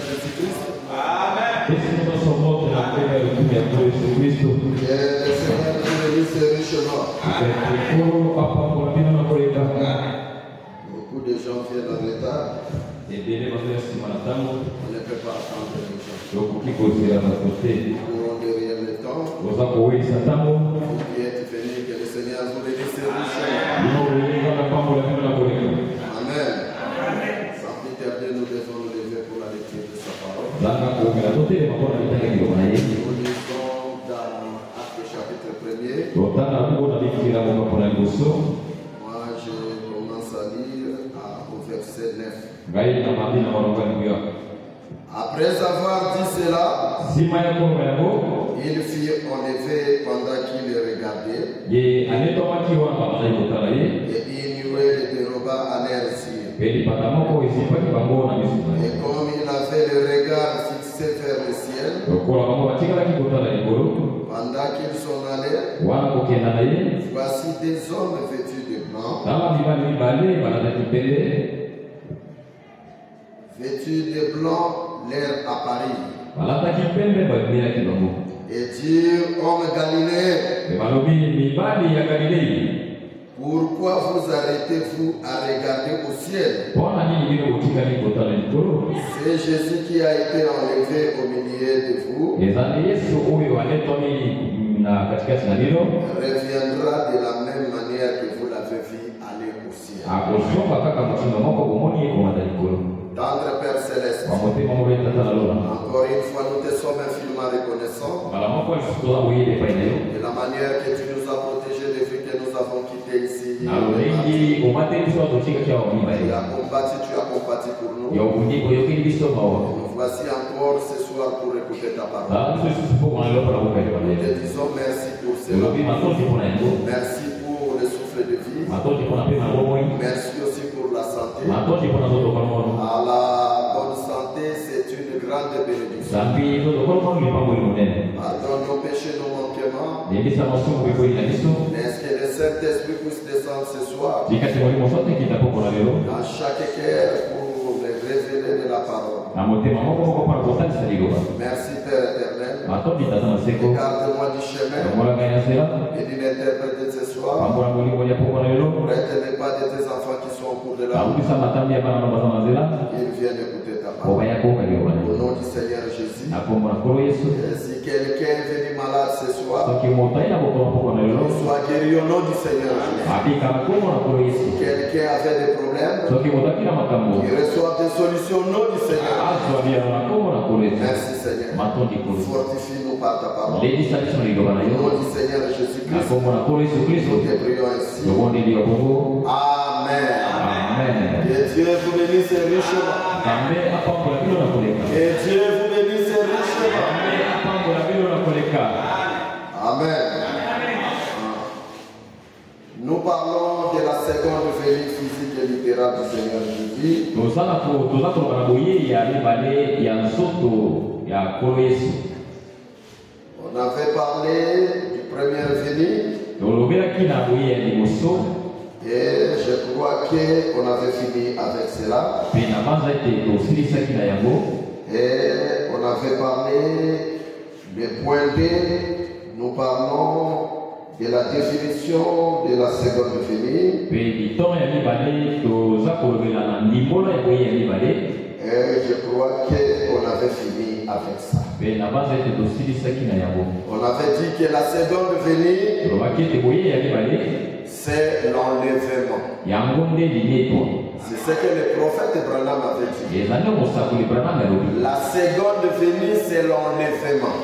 Jésus-Christ. Amen. Que le Seigneur vous bénisse richement. Beaucoup de gens viennent en retard. On ne peut pas attendre les gens. Nous courons derrière le temps. Vous qui êtes venus, que le Seigneur vous bénisse richement. Amen. Sans plus tarder, nous devons nous lever pour la lecture de sa parole. Nous lisons dans Actes chapitre 1er. Moi, je commence à lire au verset 9. Après avoir dit cela, il fit en effet pendant qu'il les regardait, et il nuait les déroba à l'air sire. Et comme il avait le regard fixé vers le ciel, pendant qu'ils s'en allaient, voici des hommes vêtus de blanc, vêtus de blanc, l'air apparut, et dire, homme Galiléen, pourquoi vous arrêtez-vous à regarder au ciel? C'est Jésus qui a été enlevé au milieu de vous, reviendra de la même manière que vous l'avez vu aller au ciel. Tendre Père Céleste, encore une fois nous te sommes infiniment reconnaissants de la manière que tu nous as protégés depuis que nous avons quitté ici. Tu as combattu pour nous. Et nous voici encore ce soir pour écouter ta parole. Nous te disons merci pour cela. Merci pour le souffle de vie. Merci aussi pour la santé. À la bonne santé, c'est une grande bénédiction. Pardonne nos péchés, nos manquements. Est-ce que le Saint-Esprit puisse descendre ce soir dans chaque cœur pour les révéler de la parole. Merci Père éternel. Garde-moi du chemin et d'une interprète de ce soir. Prête-les pas de tes enfants qui sont au cours de la route. Ils viennent écouter ta parole. Au nom du Seigneur Jésus. Et si quelqu'un est venu malade ce soir, qu'il soit guéri au nom du Seigneur Jésus. Si quelqu'un avait des problèmes, qu'il reçoive des solutions au nom du Seigneur. Merci Seigneur. Fortifie-nous par ta parole. Au nom du Seigneur Jésus-Christ. Nous te prions ainsi. Amen. Que Dieu vous bénisse richement. Que Dieu vous bénisse richement. Amen. Nous parlons de la seconde venue physique et littérale du Seigneur Jésus. On avait parlé du premier venu. Et je crois qu'on avait fini avec cela. Et on avait parlé des points D. Nous parlons de la définition de la seconde venue. Et je crois qu'on avait fini avec ça. On avait dit que la seconde venue, c'est l'enlèvement. C'est ce que le prophète Branham avait dit. La seconde venue, c'est l'enlèvement.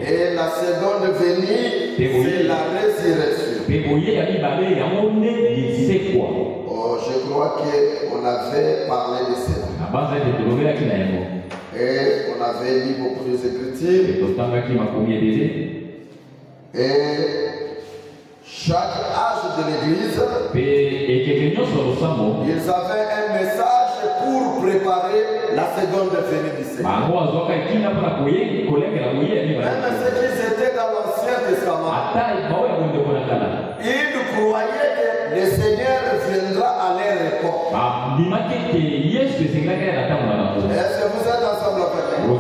Et la seconde venue, c'est la résurrection. Oh, je crois qu'on avait parlé de cela. Et on avait lu beaucoup d'écritures. Et chaque âge de l'Église, ils avaient un message pour préparer la seconde venue du Seigneur. Même ceux qui étaient dans l'Ancien Testament, ils croyaient que le Seigneur viendra à leur dernière époque. Est-ce que vous êtes ensemble avec moi?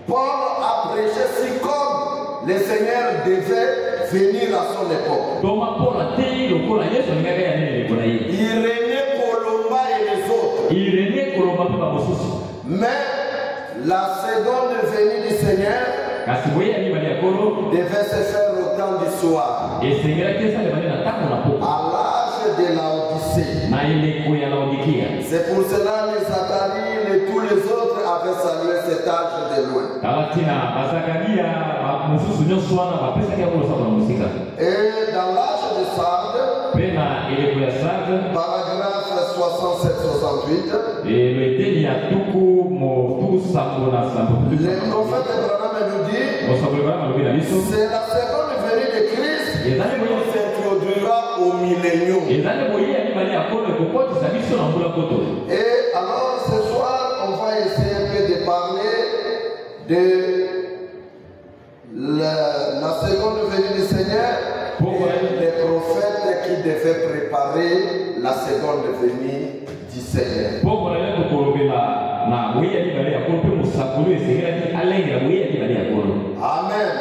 Paul a prêché si comme le Seigneur devait venir à son époque. Il régnait Colomba et les autres. Mais la seconde venue du Seigneur devait se faire au temps du soir. À l'âge de Laodicée. C'est pour cela que les Zacharie et tous les autres avaient salué cet âge de loin. Et dans l'âge de Sardes, paragraphe 67-68, le prophète Abraham nous dit c'est la seconde venue de Christ qui s'introduira au millénium. Et alors ce soir, on va essayer un peu de parler de la seconde venue du Seigneur et les prophètes qui devaient préparer la seconde venue du Seigneur. Amen.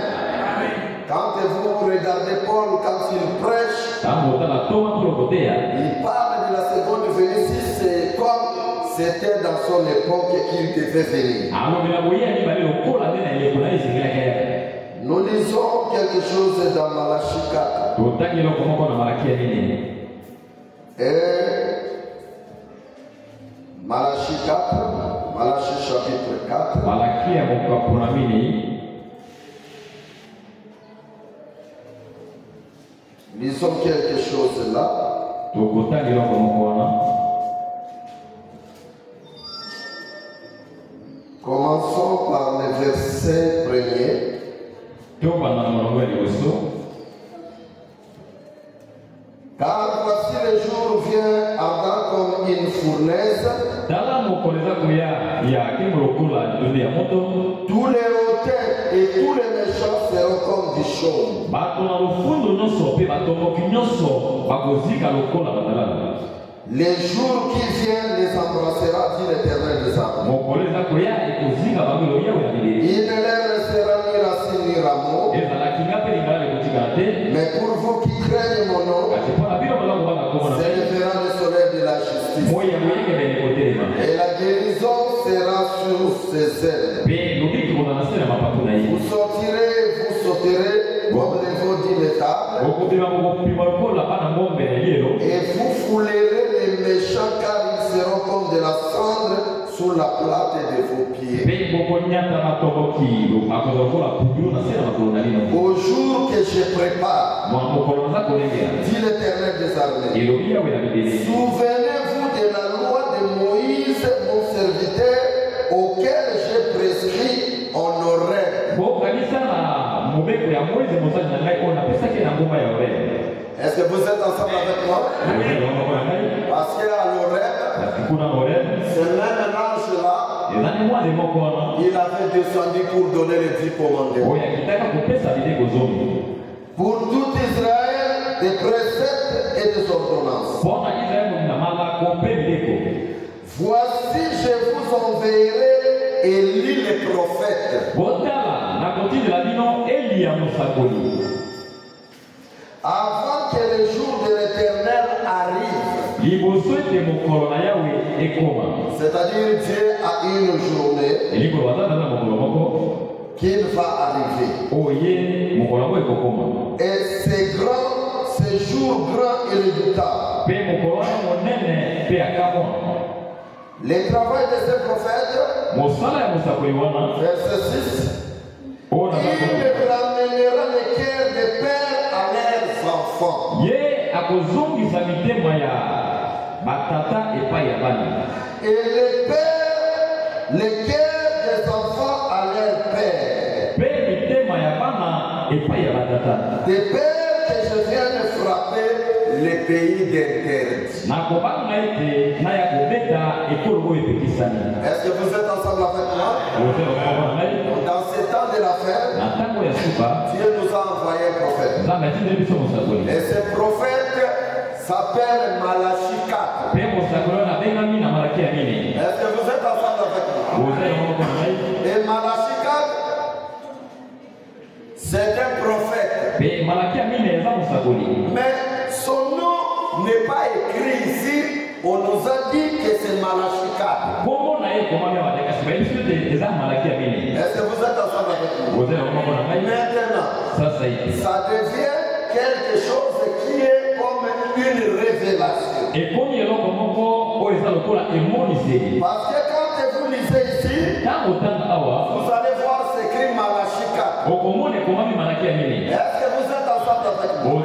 Quand vous regardez Paul, quand il prêche, il parle de la seconde venue si c'est comme c'était dans son époque qu'il devait venir. Nous lisons quelque chose dans Malachie 4. Et Malachie 4, Malachie chapitre 4. Lisons quelque chose là. Commençons par le verset premier. Car voici le jour vient ardent comme une fournaise. Tous les hautains et tous les méchants seront comme du chaume. Les jours qui viennent les embrassera, dit l'Éternel des armées. Il ne leur restera ni racine ni rameau. Mais pour vous qui craignez mon nom, s'élèvera le soleil de la justice. Et la guérison sera sur ses ailes. Vous sortirez, vous sauterez comme les veaux d'inétable. Et vous foulerez les méchants car ils seront comme de la cendre sous la plate de vos pieds. Au jour que je prépare, dit l'Éternel des armées, souvenez-vous de la loi de Moïse, mon serviteur, auquel j'ai prescrit en oreille. Est-ce que vous êtes ensemble avec moi? Parce qu'à l'oreille, ce même ange-là, il avait descendu pour donner les 10 commandements. Pour tout Israël, des préceptes et des ordonnances. Voici, je vous enverrai Élie les prophètes. Avant que le jour de l'Éternel arrive. C'est-à-dire Dieu a une journée qu'il va arriver. Et c'est grand, c'est jour grand et redoutable. Le travail de ces prophètes, verset 6, il ramènera les cœurs des pères à leurs enfants. Et les cœurs des enfants à leurs pères. Des pères que je viens de frapper les pays d'interdit. Est-ce que vous êtes ensemble avec moi? Dans ces temps de la fin, Dieu nous a envoyé un prophète. Et ce prophète, s'appelle Malachie 4. Est-ce que vous êtes ensemble avec moi? Et Malachie 4, c'est un prophète. Mais son nom n'est pas écrit ici. On nous a dit que c'est Malachie 4. Est-ce que vous êtes ensemble avec moi? Maintenant, ça devient quelque chose qui est comme une révélation. Parce que quand vous lisez ici, vous allez voir s'écrit Malachie 4. Est-ce que vous êtes ensemble avec moi?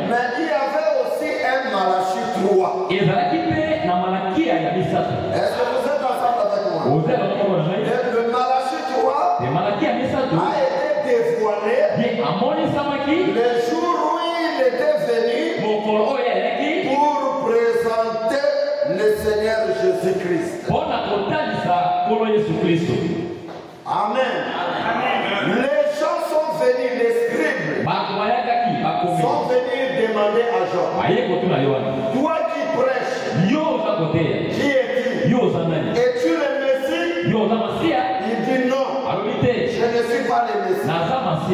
Mais il y avait aussi un Malachie 3. Est-ce que vous êtes ensemble avec moi? Et le Malachie 3 a été dévoilé le jour où il était venu pour présenter le Seigneur Jésus-Christ. Amen. Les gens sont venus, les scribes sont venus demander à Jean, toi qui prêches, qui es-tu? Es-tu le Messie? Il dit non, je ne suis pas le Messie.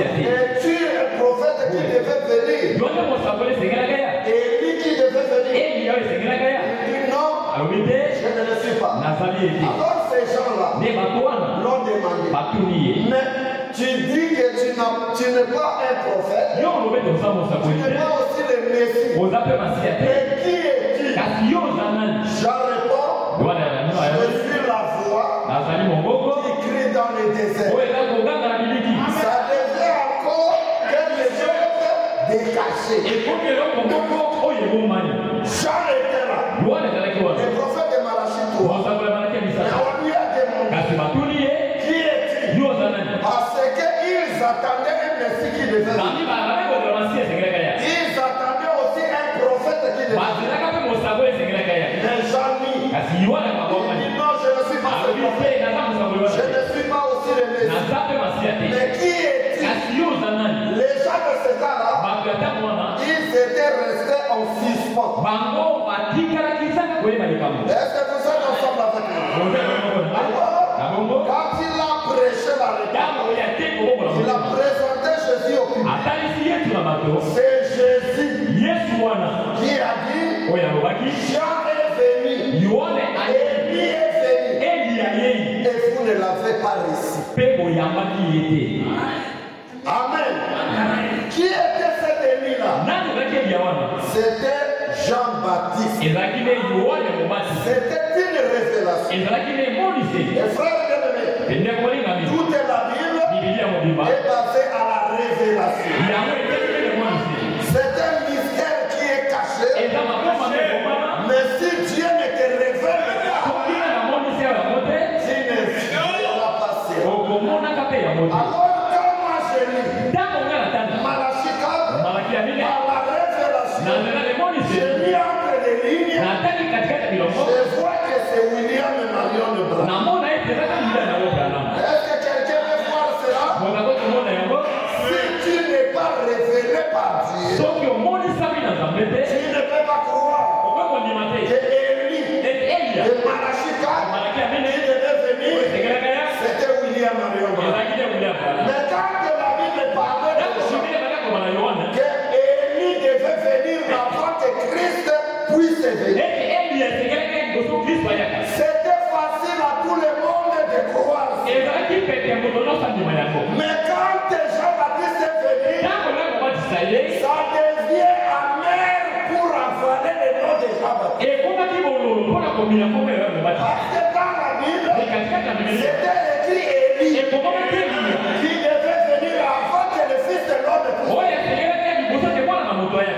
Es-tu le prophète qui devait venir? Élie qui devait venir? Il dit non, je ne le suis pas. Alors ces gens-là l'ont demandé. Mais tu dis que tu n'es pas un prophète. Tu n'es pas aussi le Messie. Mais qui es-tu? Jean répond, je suis la voix qui crie dans le désert. Ça devient encore quelque chose de caché. Jean était là. Le prophète de Malachie 3. Et on lui a demandé, qui es-tu? Parce qu'ils attendaient un Messie qui devait venir. Ils attendaient aussi un prophète qui devait venir. Mais Jean dit, non, je ne suis pas ce prophète. Je ne suis pas aussi le Messie. Mais qui est-il? Les gens de ce temps-là, ils étaient restés en suspens. Est-ce que vous êtes ensemble avec moi? Alors, quand il a prêché la réponse, il a présenté Jésus au public. C'est Jésus qui a dit, Jean est venu, Élie est venu, et vous ne l'avez pas reçu. Amen. Qui était cet Élie-là? C'était Jean-Baptiste. C'était une révélation. Et frère bien-aimé, toute la Bible est basée à la révélation. C'est un mystère qui est caché. Mais si Dieu ne te révèle pas, tu ne verras pas passer. Alors quand moi je lis Malachie 4, par la révélation, je lis entre les lignes, je vois que c'est William et Marion de Branham. Est-ce que quelqu'un veut voir cela? Si tu n'es pas révélé par Dieu, tu ne peux pas croire que Élie et Malachie 4 qui devaient venir, c'était William et Marion Branham. Mais quand la Bible parlait de que Élie devait venir avant que Christ puisse venir, c'était facile à tout le monde de croire. Mais quand Jean-Baptiste est venu, ça devient amer pour avaler le nom de Jean-Baptiste. Parce que dans la Bible, c'était écrit Élie qui devait venir avant que le Fils de l'homme puisse.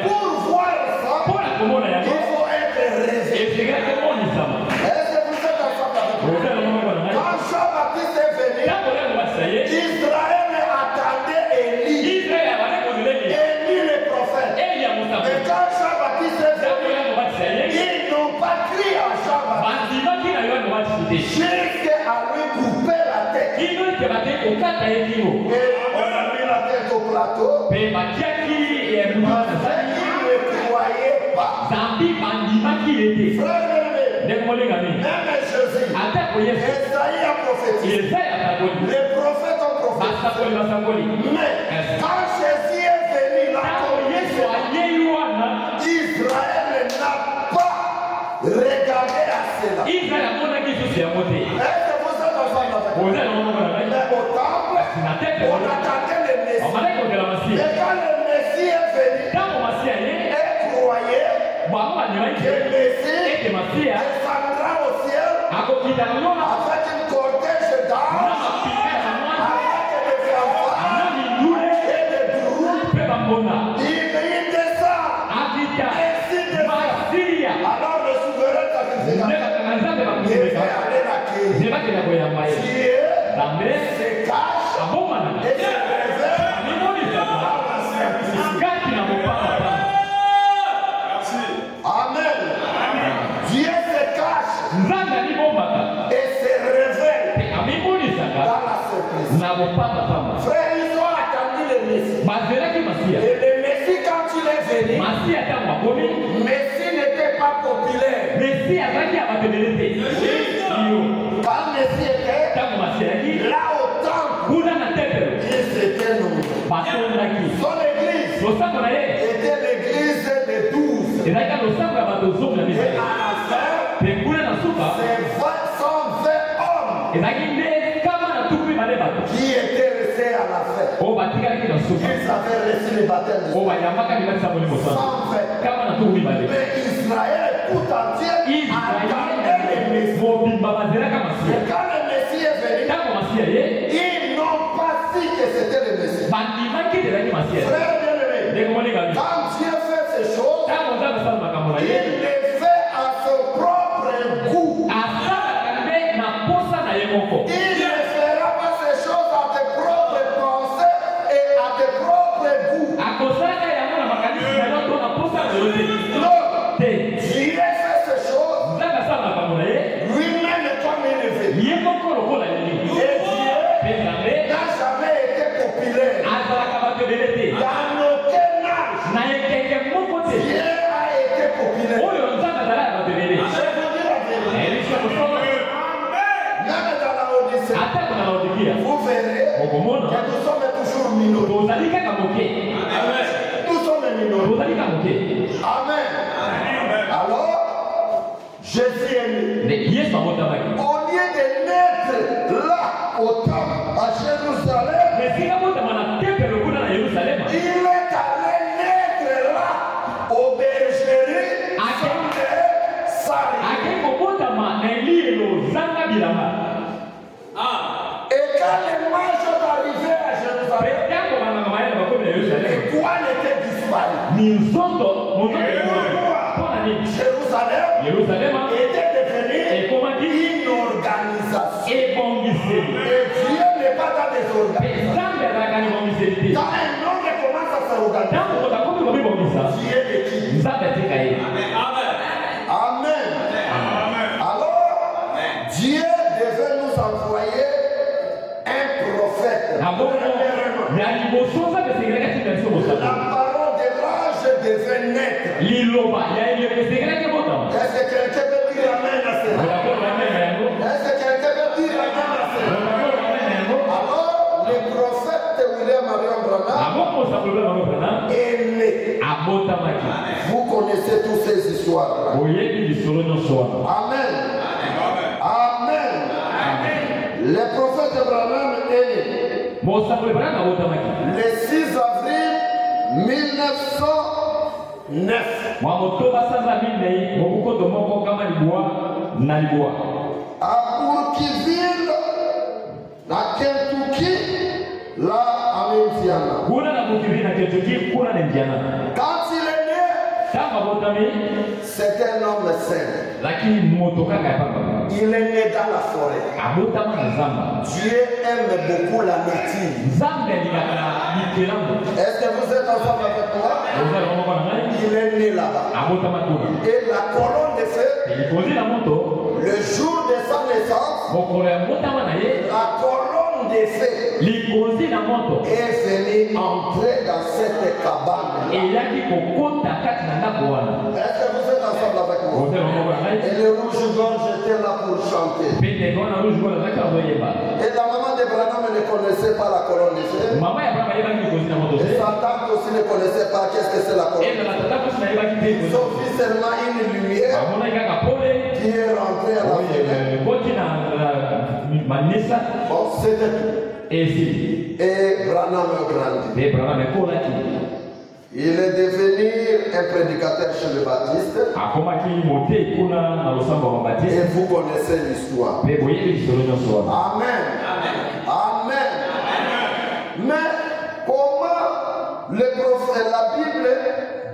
Pour voir ça, il faut être révélé. Est-ce que vous êtes ensemble avec moi? Quand Jean-Baptiste est venu, Israël attendait Élie. Élie le prophète. Et quand Jean-Baptiste est venu, ils n'ont pas crié à Jean-Baptiste jusqu'à lui couper la tête. Et on a mis la tête au plateau. Parce qu'ils ne croyaient pas. Frère aimé, même Jésus, Esaïe a prophétisé. Les prophètes ont prophétisé. Mais quand Jésus est venu là, Israël n'a pas regardé à cela. Est-ce que vous êtes ensemble avec moi? Mais au temple, on attendait le Messie. Et quand le Messie est venu, et croyait que le Messie descendra au ciel avec une cortège d'anges, avec des fanfares et des groupes. Il descend. Ainsi descend. Alors le souverain sacrificateur devait aller l'accueillir. Dieu se cache et se révèle par la simplicité. Amen. Dieu se cache et se révèle dans la simplicité. Frère, ils ont attendu le Messie. Et le Messie, quand il est venu, Messie n'était pas populaire. Quand Messie était là au temple, il s'était nommé. Son église était l'église des 12. Et à la fin, c'est 120 hommes qui étaient restés à la fête. Ils avaient reçu le baptême de 120. Mais Israël tout entier attendait le Messie. Et quand le Messie est venu, ils n'ont pas dit que c'était le Messie. Frère bien-aimé, quand Dieu fait ces choses, il les fait à son propre goût. Il ne fera pas ces choses à tes propres pensées et à tes propres goûts. Non, Dieu fait ces choses lui-même comme il le fait. Et Dieu n'a jamais été populaire. Dans aucun âge, Dieu a été populaire. Je vous dis la vérité. Même dans la Odyssée, vous verrez que nous sommes toujours minoritaires. Nous sommes minoritaires. Amen. Alors, Jésus est né. Au lieu de naître là, au temple, à Jérusalem, il est allé naître là, au bergerie, et quand les mages sont arrivés à Jérusalem, l'étoile était disparue. Jérusalem était devenue une organisation. Et Dieu n'est pas dans des organisations. Quand un homme commence à s'organiser, Dieu le quitte. Amen. Alors, Dieu devait nous envoyer un prophète. La parole de l'ange devait naître. Est-ce que quelqu'un peut dire amen à cela? Est-ce que quelqu'un peut dire amen à cela? Alors, le prophète William Marion Branham est né. Vous connaissez toutes ces histoires. Amen. Amen. Le prophète Branham est né le 6 avril 1909. À Burkeville, à Kentucky, là en Indiana. Quand il est né, c'est un homme saint. Il est né dans la forêt. Dieu aime beaucoup la nature. Est-ce que vous êtes ensemble avec moi? Il est né là-bas. Et la colonne de feu, le jour de sa naissance, la colonne de feu est venu entrer dans cette cabane. Est-ce que vous êtes ensemble avec moi? Et le rouge-gorge était là pour chanter. Et la maman de Branham ne connaissait pas la colonne de feu. Et sa tante aussi ne connaissait pas qu'est-ce que c'est la colonne de feu. Ils ont vu seulement une lumière qui est rentrée à la fenêtre. Bon, c'était tout. Et Branham grandit. Il est devenu un prédicateur chez le Baptiste. Et vous connaissez l'histoire. Amen. Amen. Mais comment le prophète, la Bible,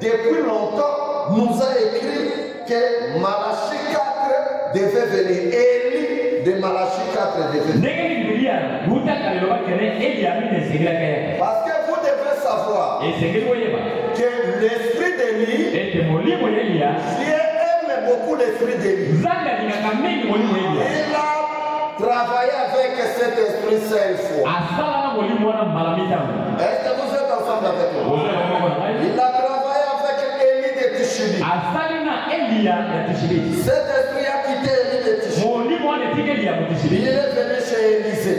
depuis longtemps, nous a écrit que Malachie 4 devait venir. Élie de Malachie 4 devait venir. Parce que vous devez savoir que l'esprit d'Élie, Dieu aime beaucoup l'esprit d'Élie. Il a travaillé avec cet esprit 5 fois. Est-ce que vous êtes ensemble avec moi? Il a travaillé avec Élie de Tishbi. Cet esprit a quitté Élie de Tishbi. Il est venu chez Élisée.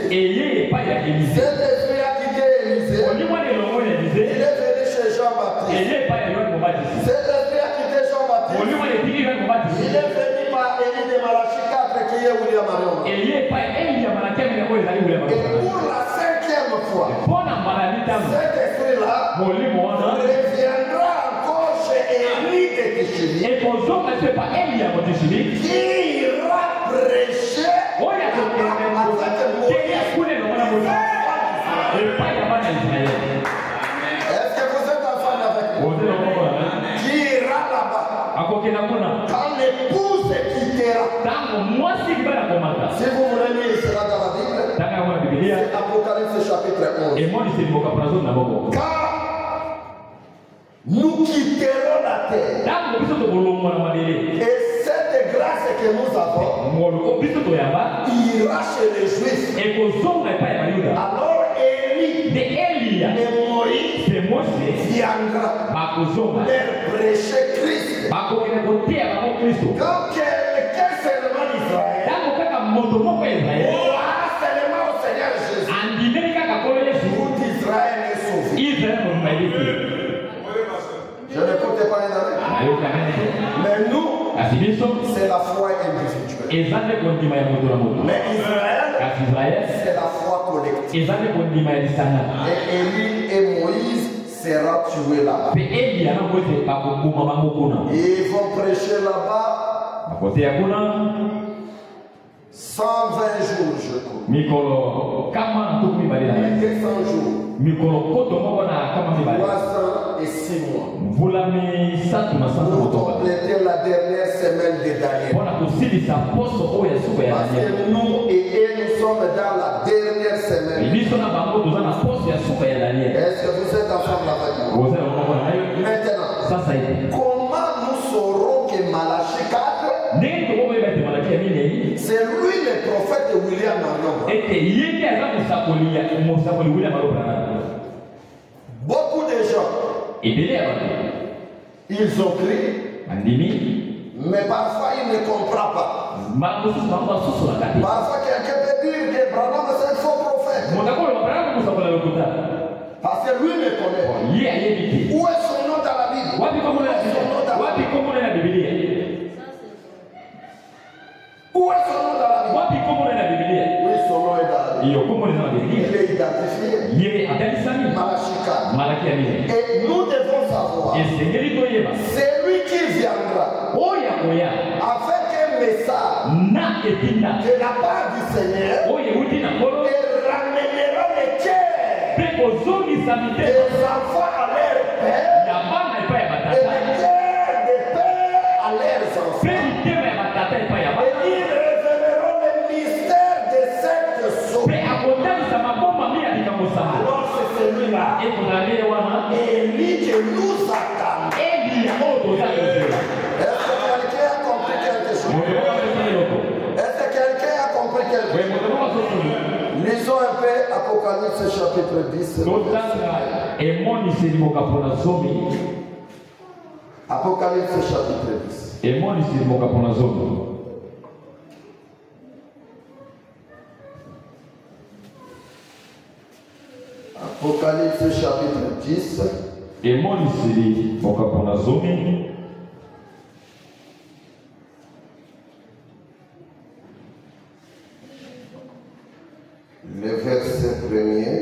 Cet esprit a quitté Élisée. Il est venu chez Jean-Baptiste. Cet esprit a quitté Jean-Baptiste. Il est venu par Élie de Malachie 4 qui est William Marion. Et pour la 5e fois, cet esprit-là reviendra encore chez Élie de Tishbi. Qui ira prêcher Est-ce que vous êtes ensemble avec moi? Qui ira là-bas? Quand l'épouse quittera. Si vous voulez lire cela dans la Bible, c'est Apocalypse chapitre 11. Quand nous quitterons la terre, et cette grâce que nous avons ira chez les Juifs. Alors Élie et Moïse viendra leur prêcher Christ. Quand quelqu'un seulement d'Israël croira seulement au Seigneur Jésus, tout Israël est sauvé. Je n'écoute pas un ami. Mais nous, c'est la foi individuelle. Mais Israël, c'est la foi collective. Et Élie et Moïse seront tués là-bas. Et ils vont prêcher là-bas 120 jours, je crois. 200 jours. 306 mois. Pour compléter la dernière semaine de Daniel. Parce que nous et eux, nous sommes dans la dernière semaine. Est-ce que vous êtes ensemble avec moi? Maintenant, comment nous saurons que Malachie 4, c'est lui le prophète William Marion? Beaucoup de gens, ils ont crié, mais parfois ils ne comprennent pas. Parfois quelqu'un peut dire que Branham c'est un faux prophète. Parce que lui ne connaît pas. Où est son nom dans la Bible? Où est son nom dans la Bible? Où est son nom dans la Bible? Oui, son nom est dans la Bible. Il est identifié. Malachie 4. Et nous devons savoir, c'est lui qui viendra avec un message de la part du Seigneur et ramènera les cœurs des enfants à leur père et les cœurs des pères à leurs enfants. Et ils révéleront le mystère de cette sauve. Alors c'est celui-là, Élie que nous attendons. Est-ce que quelqu'un a compris quelque chose? Est-ce que quelqu'un a compris quelque chose? Lisons un peu Apocalypse. Apocalypse chapitre 10. Apocalypse chapitre 10. Apocalypse chapitre 10. Le verset premier.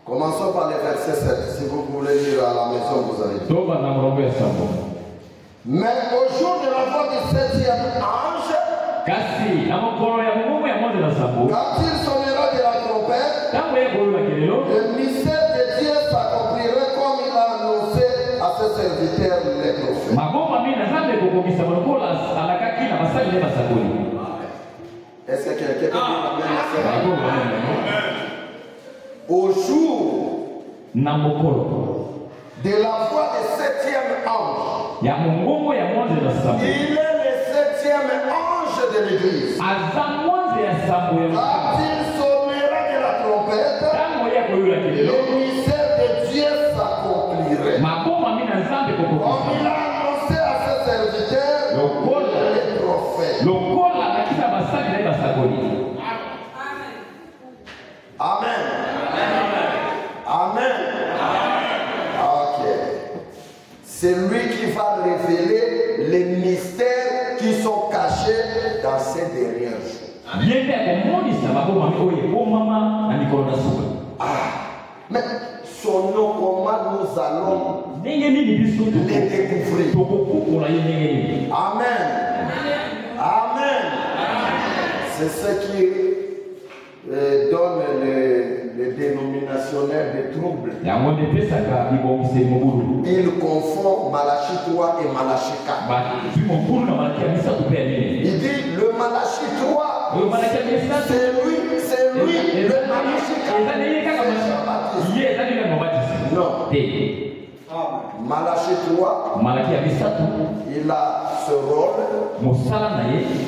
Commençons par le verset 7. Si vous voulez lire à la maison, vous allez lire. Mais au jour de la voix du 7e ange, quand il sonnera de la trompette, le mystère de Dieu s'accomplira comme il a annoncé à ses serviteurs les prophètes. Est-ce que quelqu'un peut dire amen? Au jour de la voix du 7e ange, il est le 7e ange de l'église. Quand il sonnera de la trompette, le mystère de Dieu s'accomplirait. Comme il a annoncé à ses serviteurs, les prophètes. Amen. Amen. Ok. C'est lui qui va révéler les mystères qui sont cachés dans ces derniers jours. Mais son nom, comment nous allons les découvrir? Amen. Amen. C'est ce qui donne le dénominationnel de troubles. Il confond Malachie 3 et Malachie 4. Il dit le Malachie 3, c'est lui, le Malachie 4. Non. Malachie 3, il a ce rôle.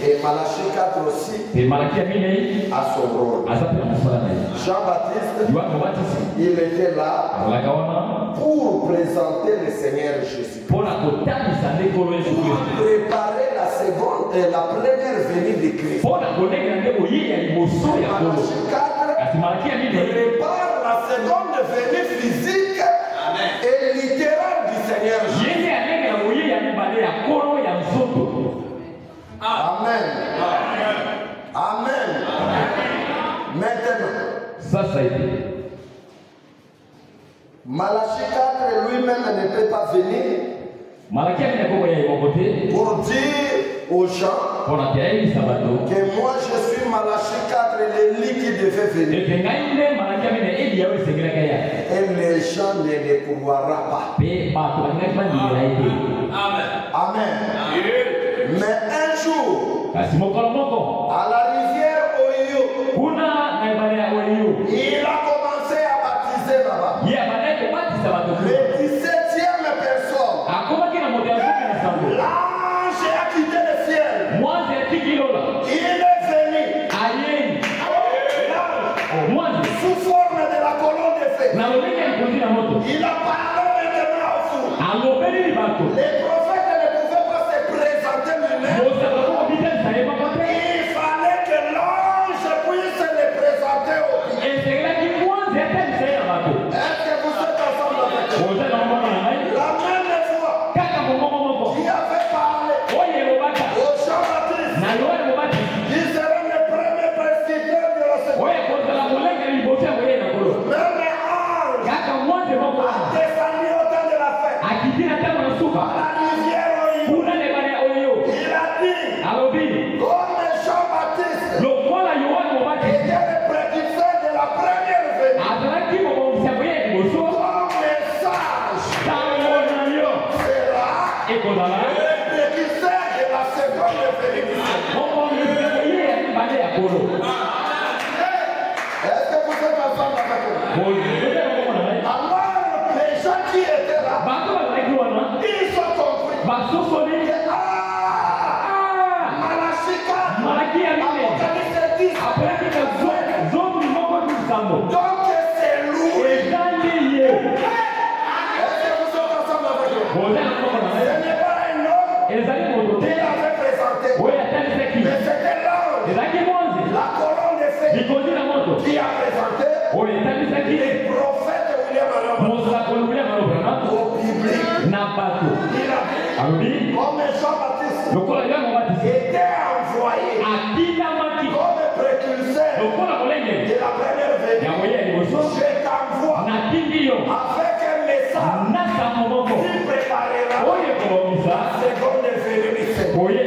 Et Malachie 4 aussi a son rôle. Jean-Baptiste, il était là pour présenter le Seigneur Jésus. Pour préparer la seconde et la première venue de Christ. Malachie 4 prépare la seconde venue physique et littérale du Seigneur Jésus. Amen. Amen. Maintenant, ça a été. Malachie 4 lui-même ne peut pas venir pour dire aux gens que moi je suis Malachie 4 et l'Élie qui devait venir. Et les gens ne les croiront pas. Amen. Mais un jour, à la rivière Oyo, il a commencé à baptiser là-bas. Les 17e personne. L'ange a quitté le ciel. Il est venu. L'ange, sous forme de la colonne de feu. Il a parlé maintenant au fou. Les prophètes ne pouvaient pas se présenter lui-même. Il fallait que l'ange puisse les présenter au public. Est-ce que vous êtes ensemble avec eux? La même fois qui avait parlé au Jean-Baptiste, il serait le premier presbytère de la seconde. Même ange a descendu au temps de la fête. À la rivière Oyo. Il a dit, comme Jean-Baptiste était le prédicteur de la première venue, ton message sera le prédicteur de la seconde venue. Est-ce que vous êtes ensemble avec moi? Alors, les gens qui étaient là, Donc c'est lourd. Est-ce que vous êtes ensemble avec eux? Ce n'est pas un homme qui l'avait présenté. Mais c'était l'ange. La colonne de feu qui a présenté le prophète William Branham au public. Il a dit, comme Jean-Baptiste était envoyé comme précurseur de la première venue, je t'envoie avec un message qui préparera la seconde venue du Seigneur.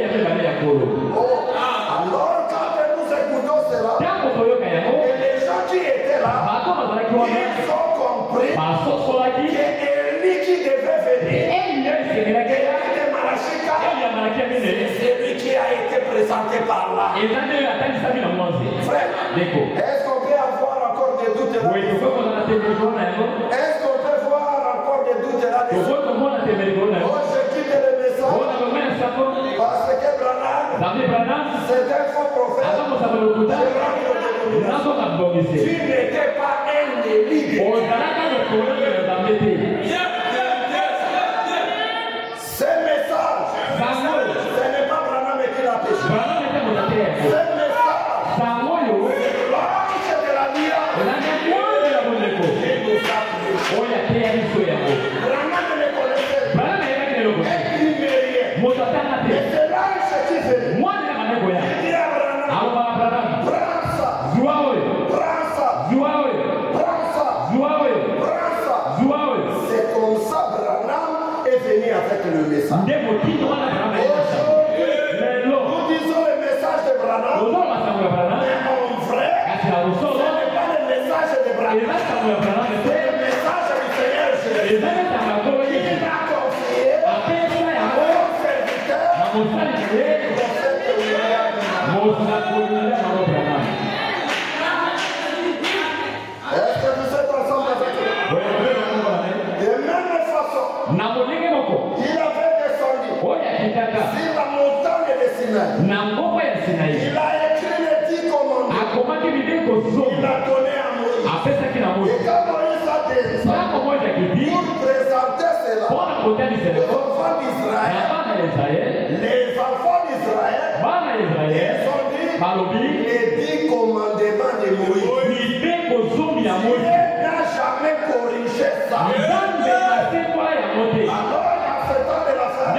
Alors quand nous écoutons cela, et les gens qui étaient là, ils ont compris que Élie qui devait venir, c'est lui qui a été présenté par là. Frère, est-ce qu'on peut avoir encore des doutes là? Est-ce qu'on peut voir encore des doutes là-dessus? Oh, je quitte le message parce que Branham, c'est un faux prophète. Tu n'étais pas un Élie. Ce message, ce n'est pas Branham qui l'a péché. Ce message, c'est l'ange de l'alliance. Il nous a pris. Branham ne connaissait pas. Il n'y met rien. Mais c'est l'ange qui fait. Il dit à Branham, prends ça. C'est comme ça Branham est venu avec le message. Aujourd'hui, nous disons le message de Branham, mais mon frère, ce n'est pas le message de Branham, c'est le message du Seigneur Jésus. Il m'a confié au serviteur, prophète William Branham. Est-ce que vous êtes ensemble avec eux? De même façon, il avait descendu sur la montagne de Sinaï. Il a écrit les 10 commandements. Il a donné à Moïse. Et quand Moïse a descendu pour présenter cela aux enfants d'Israël, les enfants d'Israël, ils ont dit les 10 commandements de Moïse. Dieu n'a jamais corrigé ça. Alors, dans ce temps de la fin,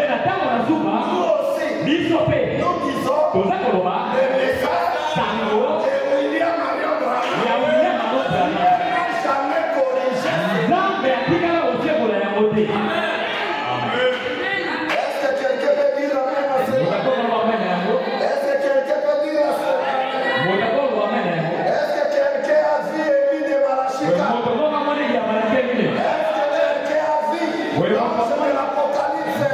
nous aussi, nous disons le message de William Branham. Dieu n'a jamais corrigé ça. Est-ce que quelqu'un peut dire amen à ça? Est-ce que quelqu'un peut dire à ça? Est-ce que quelqu'un a vu Élie de Malachika? Est-ce que quelqu'un a vu l'ange de l'Apocalypse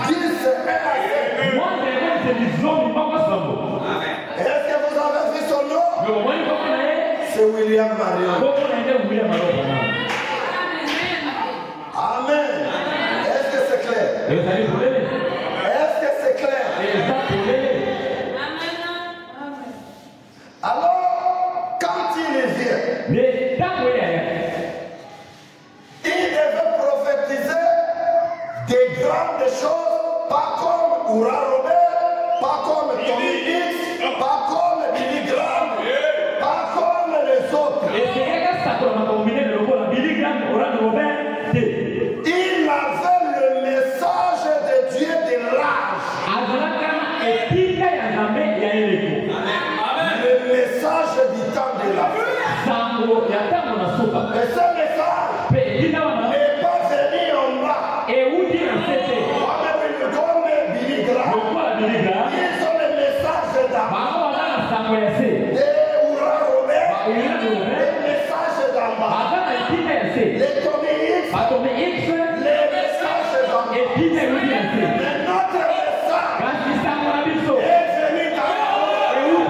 10, 1 à 7? Est-ce que vous avez vu son nom? C'est William Branham. Amen. Est-ce que c'est clair? Est-ce que c'est clair? Alors, quand il vient, il devait prophétiser des grandes choses, pas comme Oura Robert, pas comme Tommy Hicks, pas comme Billy Graham, pas comme les autres. Il avait le message de Dieu de l'âge. Le message du temps de la fin. Et ce message n'est pas venu en bas. Comme Billy Graham. Ils ont le message d'en bas. Et Oura Robert, le message d'en bas. Les Tommy Hicks, le message d'en bas. Mais notre message est venu d'en haut.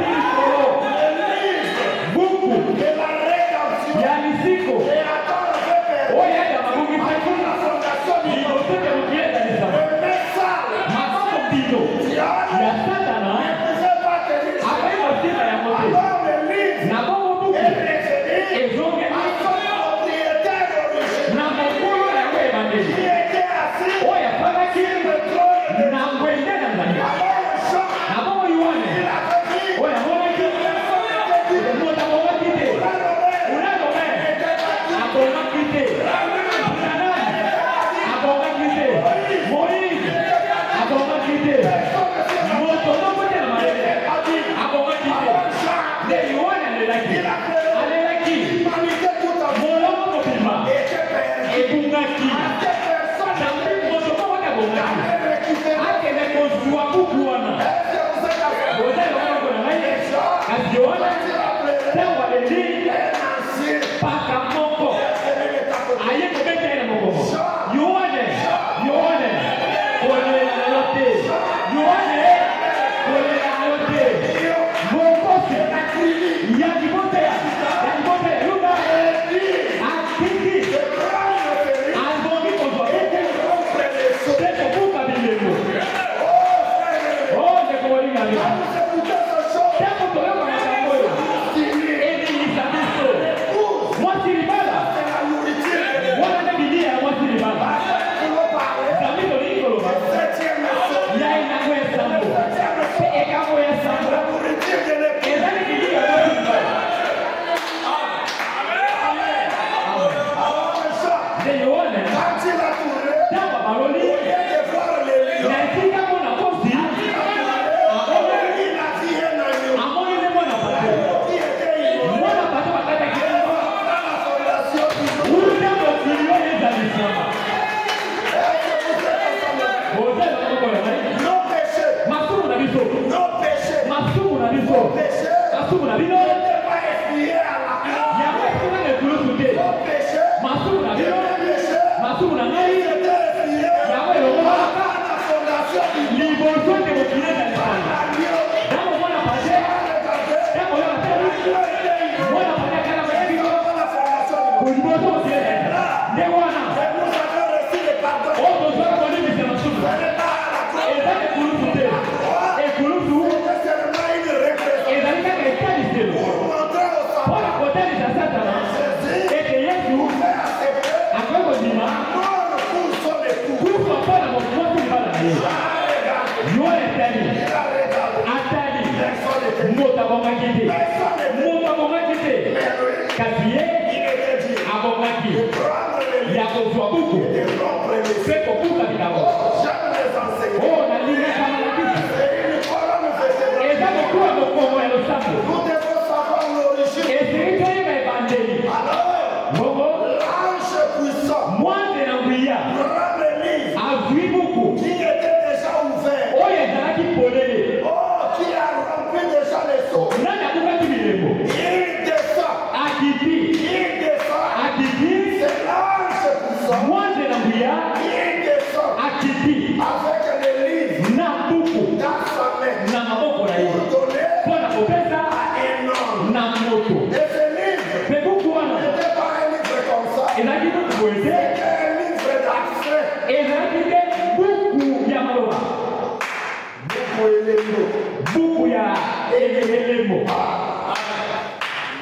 Le livre de la rédemption. Et attends, le message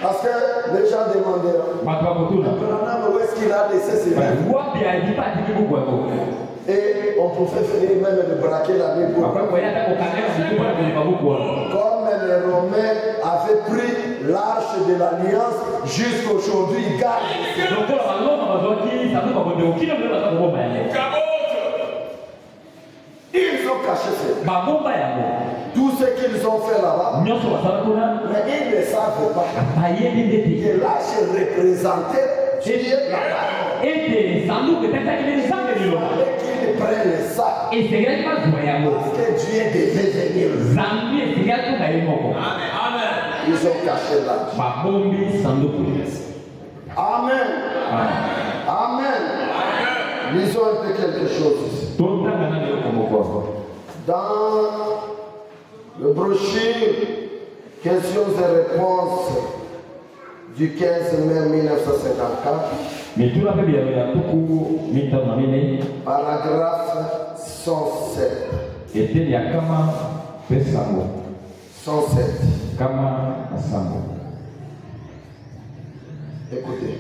Parce que les gens demanderont. Où est-ce qu'il a laissé ses livres? Et on pouvait finir même de braquer la Bible. Comme les Romains avaient pris l'arche de l'Alliance, jusqu'aujourd'hui, ils gardent. Ils ont caché ça. Tout ce qu'ils ont fait là-bas, mais ils ne savent pas que l'arche représentait Dieu là-bas. Et qu'ils prennent ça. Parce que Dieu devait venir. Ils ont caché l'arche. Amen. Amen. Lisons un peu quelque chose ici. Dans le brochure Questions et réponses du 15 mai 1954, paragraphe 107. 107. Écoutez.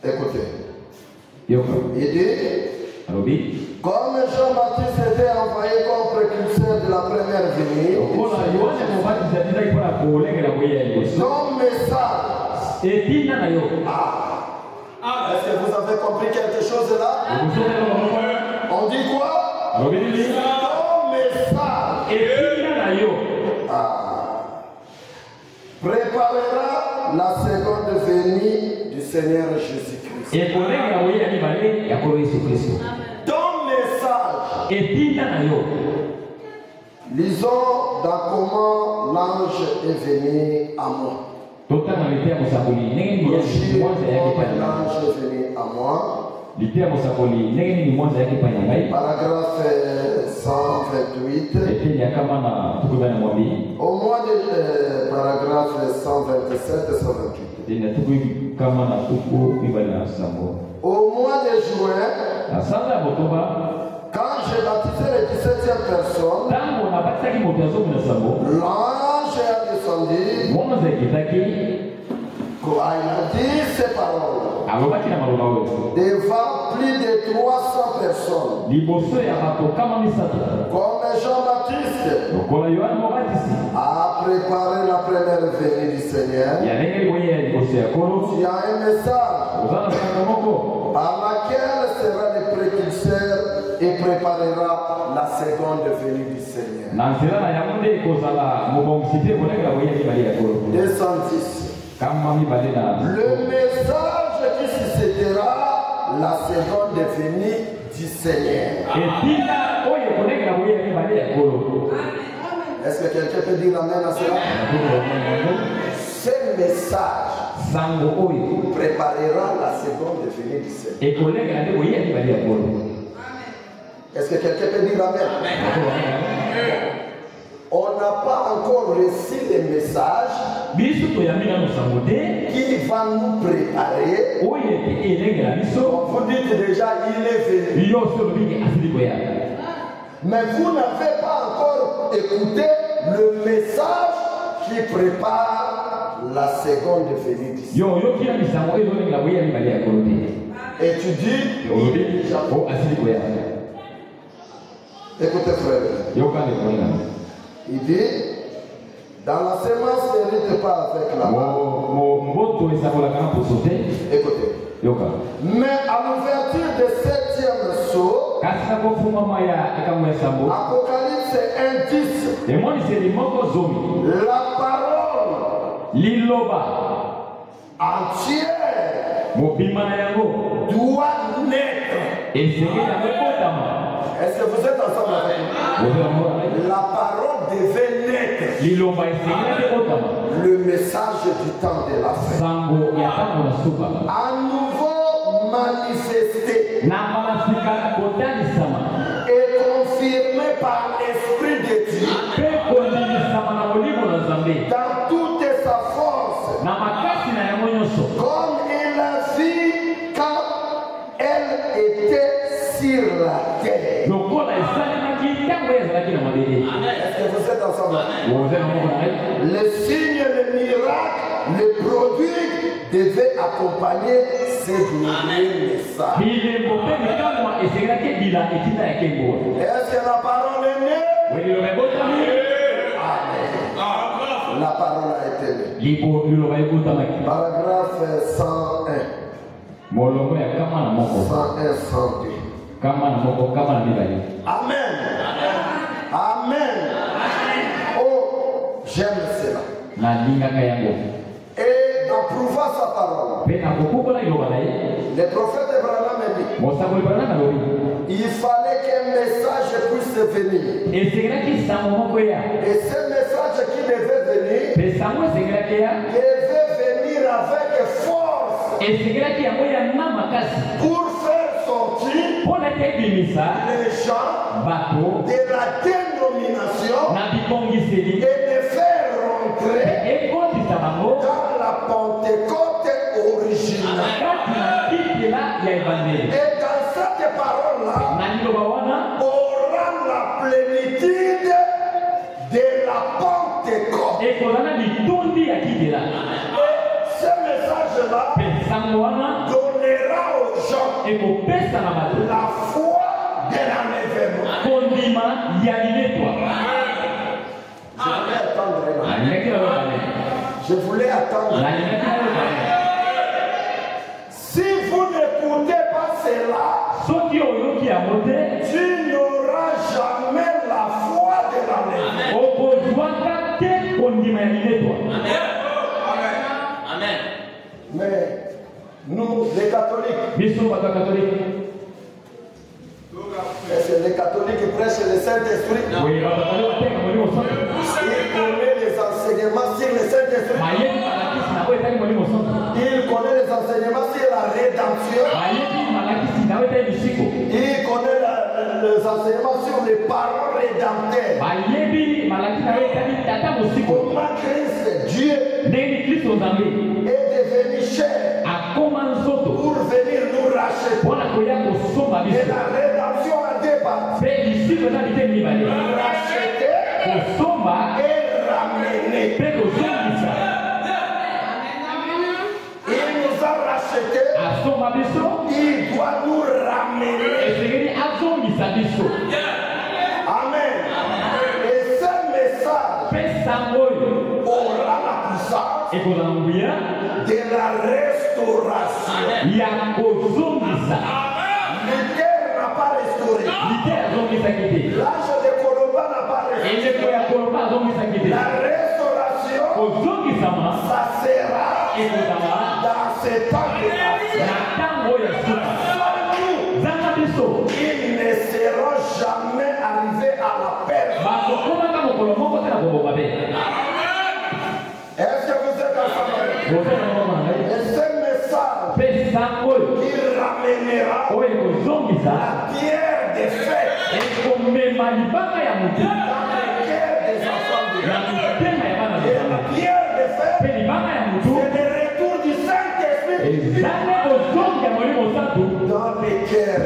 Écoutez. Il dit, comme Jean-Baptiste était envoyé comme précurseur de la première venue, son message. Est-ce que vous avez compris quelque chose là? On dit quoi? Son message préparera la seconde venue du Seigneur Jésus-Christ. Ton message. Lisons dans comment l'ange est venu à moi. L'ange est venu à moi. Paragraphe 128. Au mois de paragraphe 127 et 128. Au mois de juin, quand j'ai baptisé les 17e personne, l'ange a descendu. Il a dit ces paroles devant plus de 300 personnes. Comme Jean-Baptiste a préparé la première venue du Seigneur, il y a un message par laquelle sera le précurseur et préparera la seconde venue du Seigneur. 210. Le message qui suscitera la seconde venue du Seigneur. Est-ce que quelqu'un peut dire amen à cela? Ce message préparera la seconde venue du Seigneur. Est-ce que quelqu'un peut dire amen? On n'a pas encore reçu le message qui va nous préparer. Vous dites déjà il est venu. Mais vous n'avez pas encore écouté le message qui prépare la seconde venue du Seigneur. Et tu dis écoutez frère. Il dit, dans la semence n'hérite pas avec la main. Écoutez. Mais à l'ouverture du 7e sceau, Apocalypse 1:10, la parole entière doit naître. Est-ce que vous êtes ensemble avec moi? La parole devait naître. Le message du temps de la fin. À nouveau manifesté et confirmé par l'Esprit de Dieu dans toute sa force, comme il a vu quand elle était sur la terre. Est-ce que vous êtes ensemble? Les signes, les miracles, les produits devaient accompagner ces glorieux messages. Est-ce que la parole est née? Amen. La parole a été née. Paragraphe 101. 102. Amen. Amen. Oh, j'aime cela. Et d'approuvant sa parole, le prophète Abraham a dit, il fallait qu'un message puisse venir. Et ce message qui devait venir avec force pour faire sortir les gens de la dénomination et de faire rentrer dans la Pentecôte originale. Et dans cette parole-là, aura la plénitude de la Pentecôte. Et ce message-là donnera la foi de l'enlèvement. Je voulais attendre. Si vous n'écoutez pas cela, tu n'auras jamais la foi de l'enlèvement. Amen. Mais nous, les catholiques, c'est les catholiques qui prêchent le Saint-Esprit. Ils connaissent les enseignements sur le Saint-Esprit. Ils connaissent les enseignements sur la rédemption. Ils connaissent les enseignements sur les paroles rédempteurs. Comment Christ, Dieu, est devenu chair pour venir nous racheter. Et la rédemption a deux parties. Racheter et ramener. Il nous a rachetés. Il doit nous ramener. Amen. Et ce message aura la puissance de la restauration. L'Éther n'a pas restauré. L'âge de Colomba n'a pas restauré. La restauration, ça sera dans ces temps de la ils ne seront jamais arrivés à la paix. Est-ce que vous êtes ensemble? Et ce message qui ramènera la pierre des fêtes dans le cœur des enfants de Dieu. Et la pierre des fêtes, c'est le retour du Saint-Esprit dans les cœurs.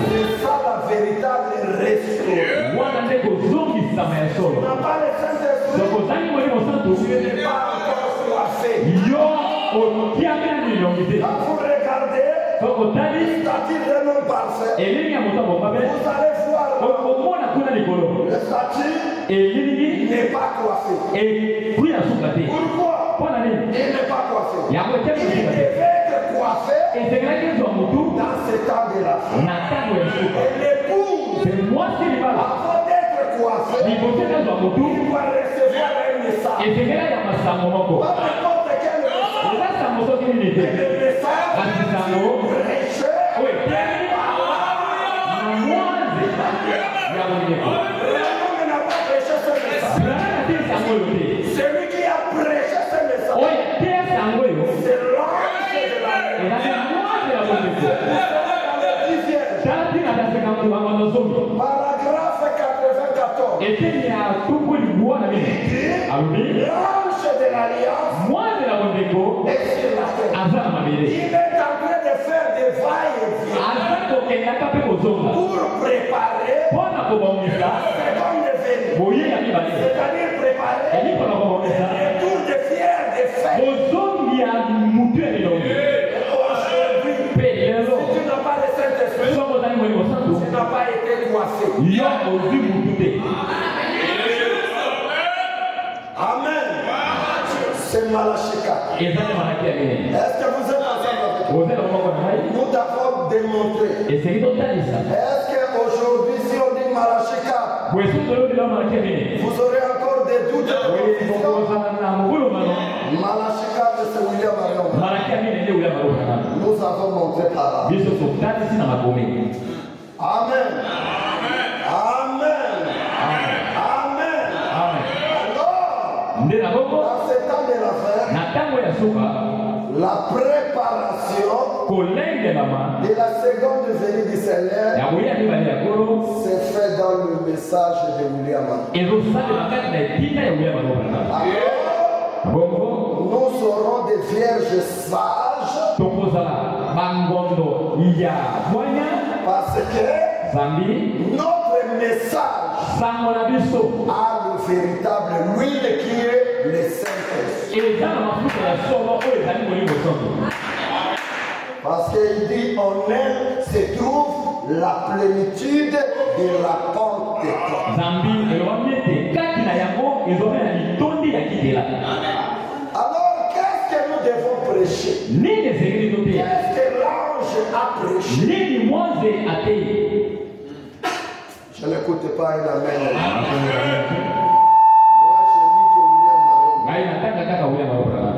C'est ça la véritable restauration. Tu n'as pas le Saint-Esprit, tu n'es pas encore coiffé. Quand vous regardez le statut d'un homme parfait, vous allez voir le statut n'est pas coiffé. Pourquoi? Il n'est pas coiffé. Il devait être coiffé dans ce temps de la fin. Et l'épouse, avant d'être coiffé, il doit recevoir un message. Pas n'importe quel message. Le message l'homme n'a pas prêché ce message. Celui qui a prêché ce message, c'est l'ange de la paragraphe 94. L'ange de l'alliance est sur la terre. Il est en train de faire des va-et-vient pour préparer la seconde venue. C'est-à-dire préparer le retour des fiers des fêtes. Aujourd'hui, si tu n'as pas le Saint-Esprit, tu n'as pas été coiffé. Amen. C'est Malachie 4. Est-ce que vous êtes ensemble avec nous? Nous devons démontrer. Est-ce qu'aujourd'hui, si on dit Malachie 4, vous aurez encore des doutes? Malachie 4, c'est William Marion. Nous avons montré par là. Amen. Amen. Amen. Alors, dans ce temps de la fin, la préparation de la seconde venue du Seigneur s'est fait dans le message de William. Alors, nous serons des vierges sages parce que notre message a le véritable huile qui est le Saint-Esprit. Parce que il dit en elle se trouve la plénitude de la Pentecôte. Alors, qu'est-ce que nous devons prêcher? Qu'est-ce que l'ange a prêché? Je n'écoute pas un amen. Moi,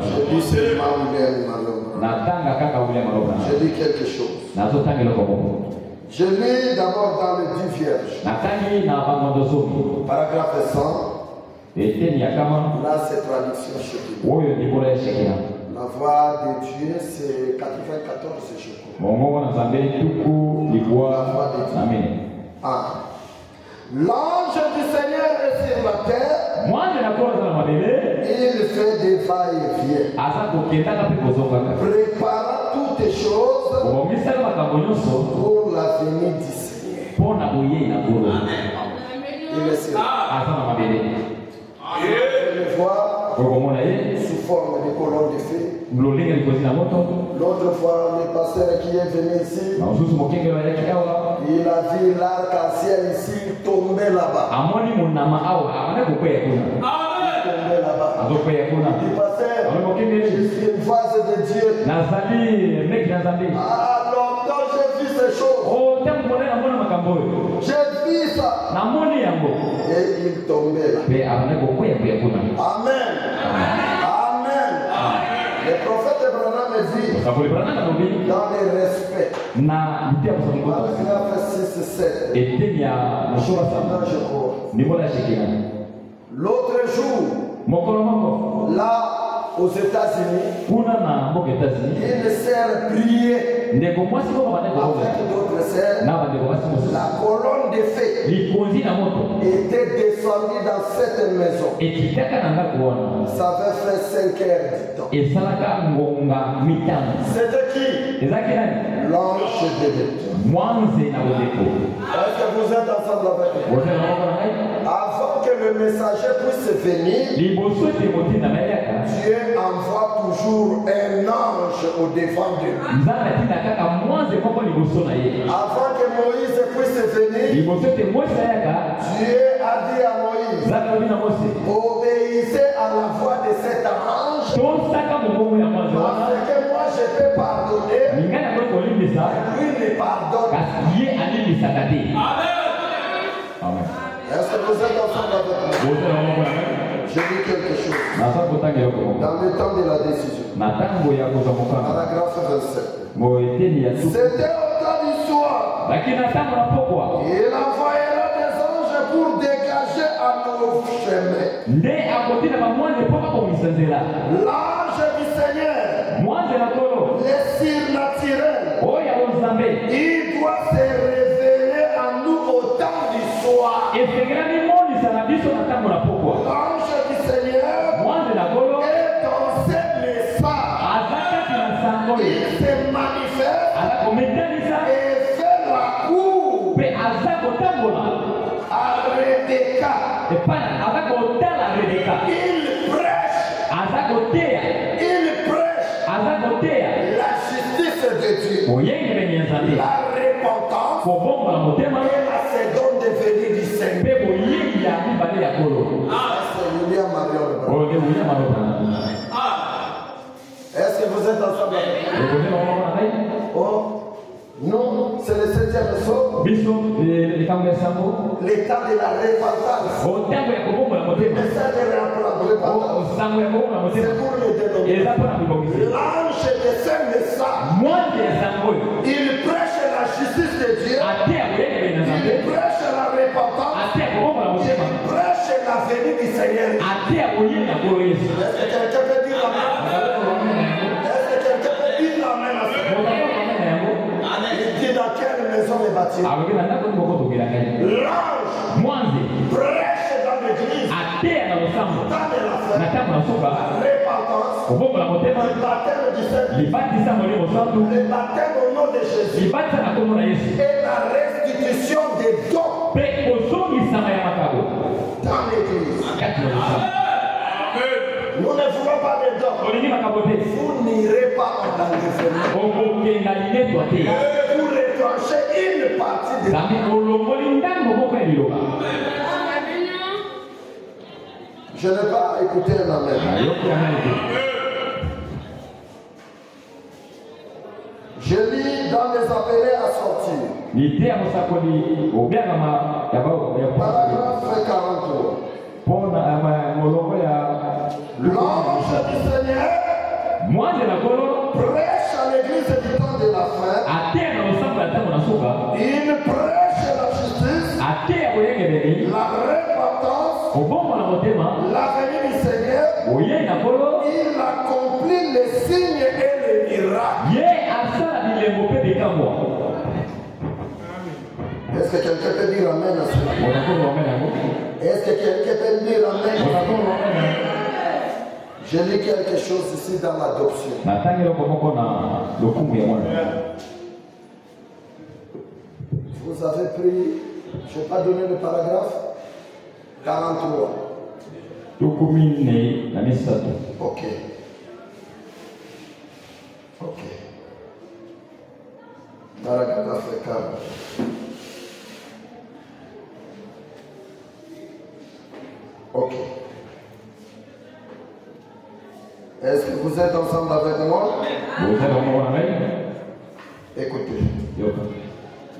je dis seulement William Malom. Je dis quelque chose. Je lis d'abord dans le 10 Vierges. Paragraphe 100. Là, c'est traduction Shekinah. La voix de Dieu, c'est 94, je crois. Ah. L'ange du Seigneur est sur la terre. Il fait des va-et-vient, préparant toutes choses pour la venue du Seigneur. Il est sur la terre. Je le vois sous forme de colonne de feu. L'autre fois, le pasteur qui est venu ici, il a vu l'arc-en-ciel ici tomber là-bas. Il tombait là-bas. Il dit, pasteur, je suis une vase de Dieu. Ah, longtemps j'ai vu ces choses. J'ai vu ça. Et il tombait là. Amen. Amen. Le prophète Branham dit dans le respect. Paragraphe 6 et 7. L'autre jour, là aux États-Unis, une sœur priait avec d'autres sœurs. La colonne de feu était descendue dans cette maison. Ça avait fait 5 heures du temps. C'était qui? L'ange de Dieu. Est-ce que vous êtes ensemble avec moi? Avant que le messager puisse venir, Dieu envoie toujours un ange au devant de lui. Avant que Moïse puisse venir, Dieu a dit à Moïse, obéissez à la voix de cet ange, parce que moi je peux pardonner, lui ne pardonne. Amen. Est-ce que vous êtes ensemble avec moi? Je dis quelque chose. Dans le temps de la décision. Paragraphe 27. C'était au temps du soir. Il envoyera des anges pour dégager à nos chemins. L'ange du Seigneur, le surnaturel, il doit se révéler à nous au temps du soir. L'ange du Seigneur est dans ce message. Il se manifeste et fait la cour à Rebecca. Il prêche la justice de Dieu, la repentance et la seconde venue du Seigneur. C'est William Marion. Est-ce que vous êtes ensemble avec moi? Oh, non, c'est le 7e saut. L'état de la repentance. Le message de la repentance. C'est pour le dénommer. L'ange de ce message, il prêche la justice de Dieu. Il prêche la repentance. Il prêche la venue du Seigneur. Est-ce que quelqu'un peut dire amen? Est-ce que quelqu'un peut dire amen à ce moment? Il dit dans quelle maison est bâtie? L'ange prêche dans l'église. Le baptême du Seigneur, le baptême au nom de Jésus et la restitution des dons dans l'église. Nous ne ne voulons pas des dons. Vous n'irez pas en enlèvement. Vous retranchez une partie de Je n'ai pas écouté un amen. Je lis dans les appelés à sortir. Paragraphe 43. L'ange du Seigneur prêche à l'église du temps de la fin. Il prêche la justice, la repentance, la venue du Seigneur. Il accomplit les signes et les miracles. Est-ce que quelqu'un peut dire amen à cela? Est-ce que quelqu'un peut dire amen? Je lis quelque chose ici dans l'adoption. Vous avez pris, je n'ai pas donné le paragraphe 43. Ok. Ok. Paragraphe 40. Ok. Est-ce que vous êtes ensemble avec moi? Écoutez.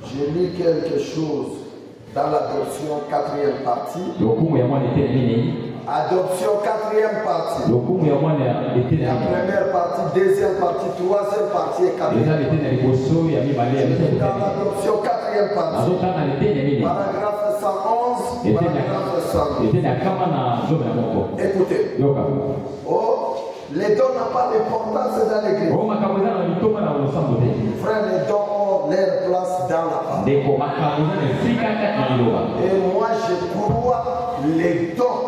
Je lis quelque chose dans l'adoption 4e partie. Adoption 4e partie. La première partie, deuxième partie, troisième partie et quatrième. Dans l'adoption 4e partie. Paragraphe 111, paragraphe 112. Écoutez. Oh, les dons n'ont pas d'importance dans l'église. Frère, les dons ont leur place dans la parole. Et moi, je crois les dons.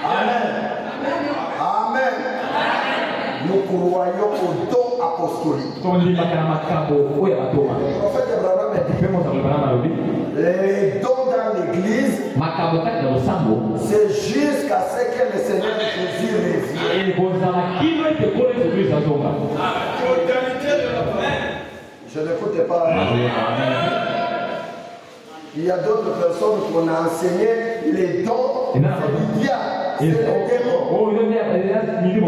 Amen. Amen. Nous croyons aux dons apostoliques. Le prophète Abraham a dit les dons dans l'église, c'est jusqu'à ce que le Seigneur Jésus revienne. Je n'écoutais pas. Il y a d'autres personnes qu'on a enseigné les dons du diable, c'est les démons. Ils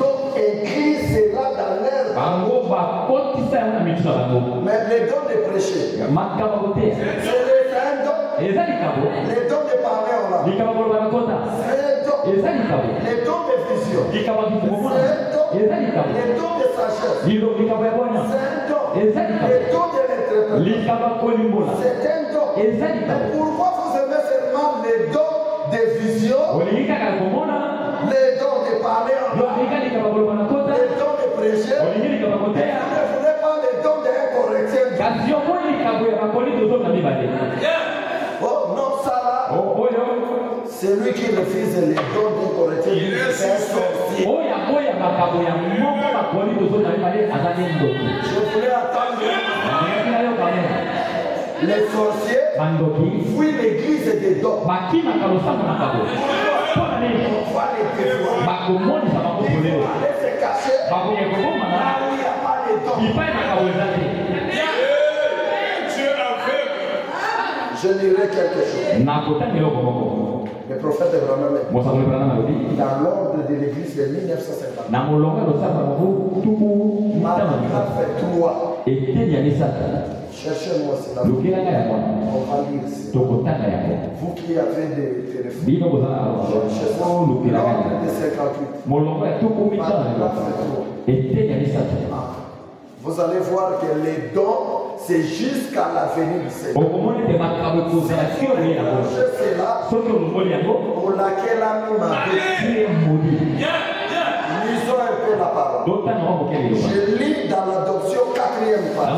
ont écrit cela dans leur. Mais les dons de prêcher, c'est un don. Les dons de parler en langue, c'est un don. Les dons de vision, c'est un don. Les dons de sagesse, c'est un don. Les dons de l'interprétation, c'est un don. Mais pourquoi vous aimez seulement les dons de vision, les dons de parler en langue, les dons de prêcher, et vous ne voulez pas les dons de correction? Oh non, ça là, c'est lui qui refuse les dons de correction. C'est un sorcier. Je voulais attendre. Les sorciers fuient l'église des dons. On va les dévoiler. Il faut aller se cacher là où il n'y a pas de dons. Je dirais quelque chose. Le prophète Abraham, dans l'ordre de l'église de 1950, paragraphe 3. Cherchez-moi cela. On va lire cela. Vous qui avez des téléphones, cherchez-moi l'ordre de 58. Vous allez voir que les dons, c'est jusqu'à la venue du Seigneur. C'est là pour laquelle l'âme m'a dit. Lisons un peu la parole. Je lis dans l'adoption 4e partie.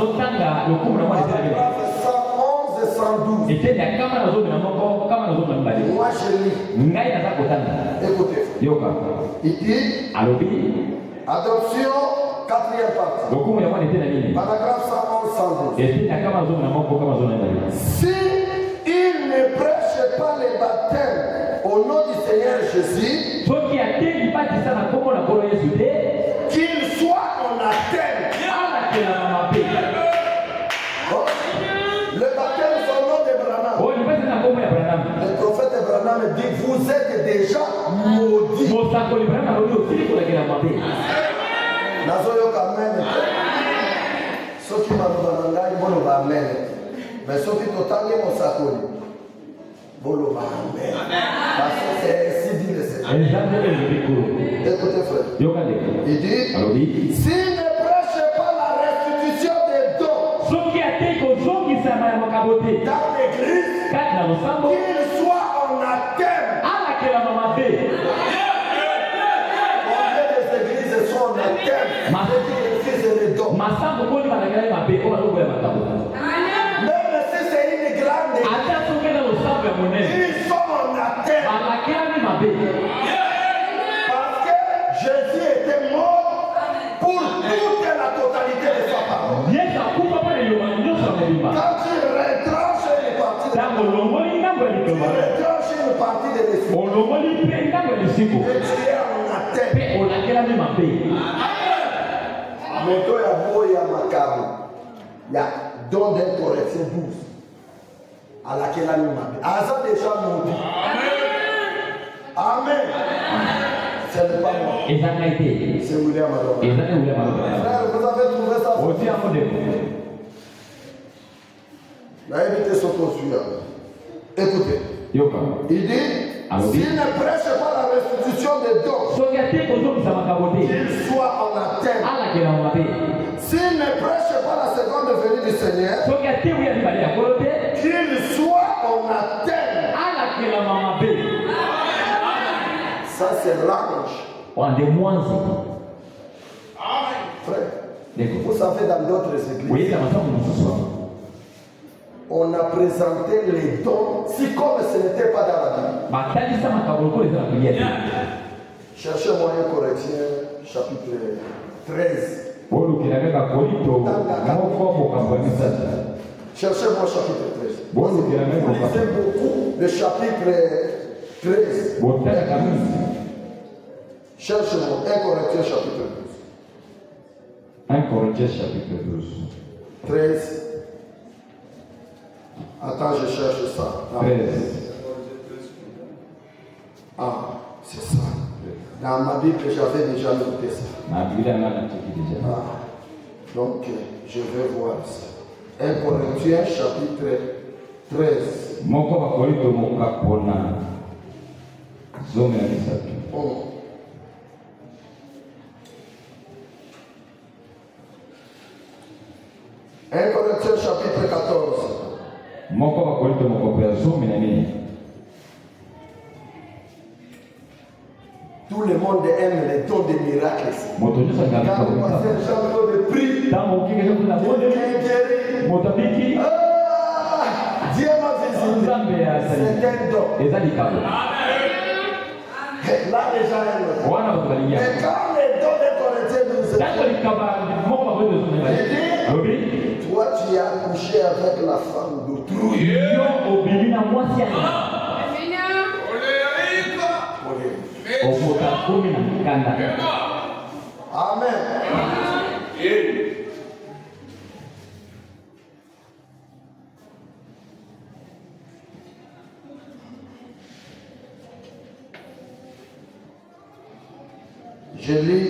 Paragraphe 111 et 112. Moi je lis. Écoutez. Il dit adoption 4e partie. Paragraphe 111 et 112. Si il ne prêche prêche pas les baptêmes au nom du Seigneur Jésus, qu'il soit en Athènes. Le baptême c'est au nom de Branham. Le prophète Branham dit vous êtes déjà maudits. Ceux qui m'ont amen. Mais ceux qui t'ont mon sakoli. Bolo amen. Parce que c'est ainsi dit le Seigneur. Écoutez frère. Il dit s'il ne prêche pas la restitution des dons dans l'église, qu'il soit en Athènes. Combien des églises sont en Athènes? Même si c'est une grande église, ils sont en Athènes. Parce que Jésus était mort pour toute la totalité de sa parole. Quand tu retranches une partie de l'esprit, et tu es en Athènes. Mais toi, il y a beau, il y a macabre. Il y a don d'une correction douce. À laquelle elle m'a dit. Ah, ça déjà maudit. Amen. Ce n'est pas moi. C'est William Adora. Frère, vous avez trouvé ça? La évité se construire. Écoutez. Il dit s'il ne prêche pas la restitution des dons, qu'il soit en Athènes. S'il ne prêche pas la seconde venue du Seigneur, qu'il soit en Athènes. Ça c'est l'ange. Frère, vous savez dans d'autres églises, on a présenté les dons si comme ce n'était pas dans la Bible. Cherchez-moi un Corinthiens chapitre 13. Cherchez-moi chapitre 13. Lisez beaucoup le chapitre 13. Cherchez-moi 1 Corinthiens chapitre 12. 1 Corinthiens chapitre 12. 13. Attends, je cherche ça. 13. Ah, c'est ça. Dans ma Bible, j'avais déjà noté ça. Ah, donc, je vais voir ça. 1 Corinthiens chapitre 13. Oh. 1 Corinthiens chapitre 14. Tout le monde aime les dons des miracles. Quand vous passez un champion de prix, Dieu m'a visité. C'est un don. Là, les gens aiment. Mais quand les dons des Corinthiens nous aiment, toi, tu as couché avec la femme d'autrui. Amen. Je lis,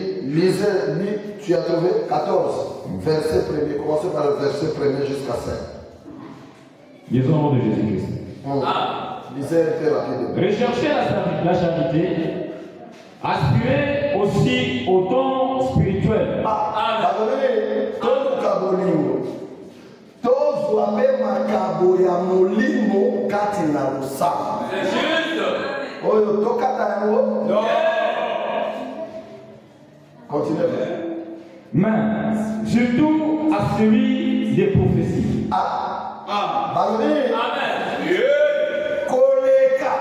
tu as trouvé 14, verset 1er. Commencez par le verset 1er jusqu'à 5. Lisons au nom de Jésus-Christ. Lisez très rapidement. Recherchez la charité, aspirez aussi au don spirituel. Continuez. Mais surtout à celui des prophéties. Amen. Koleka.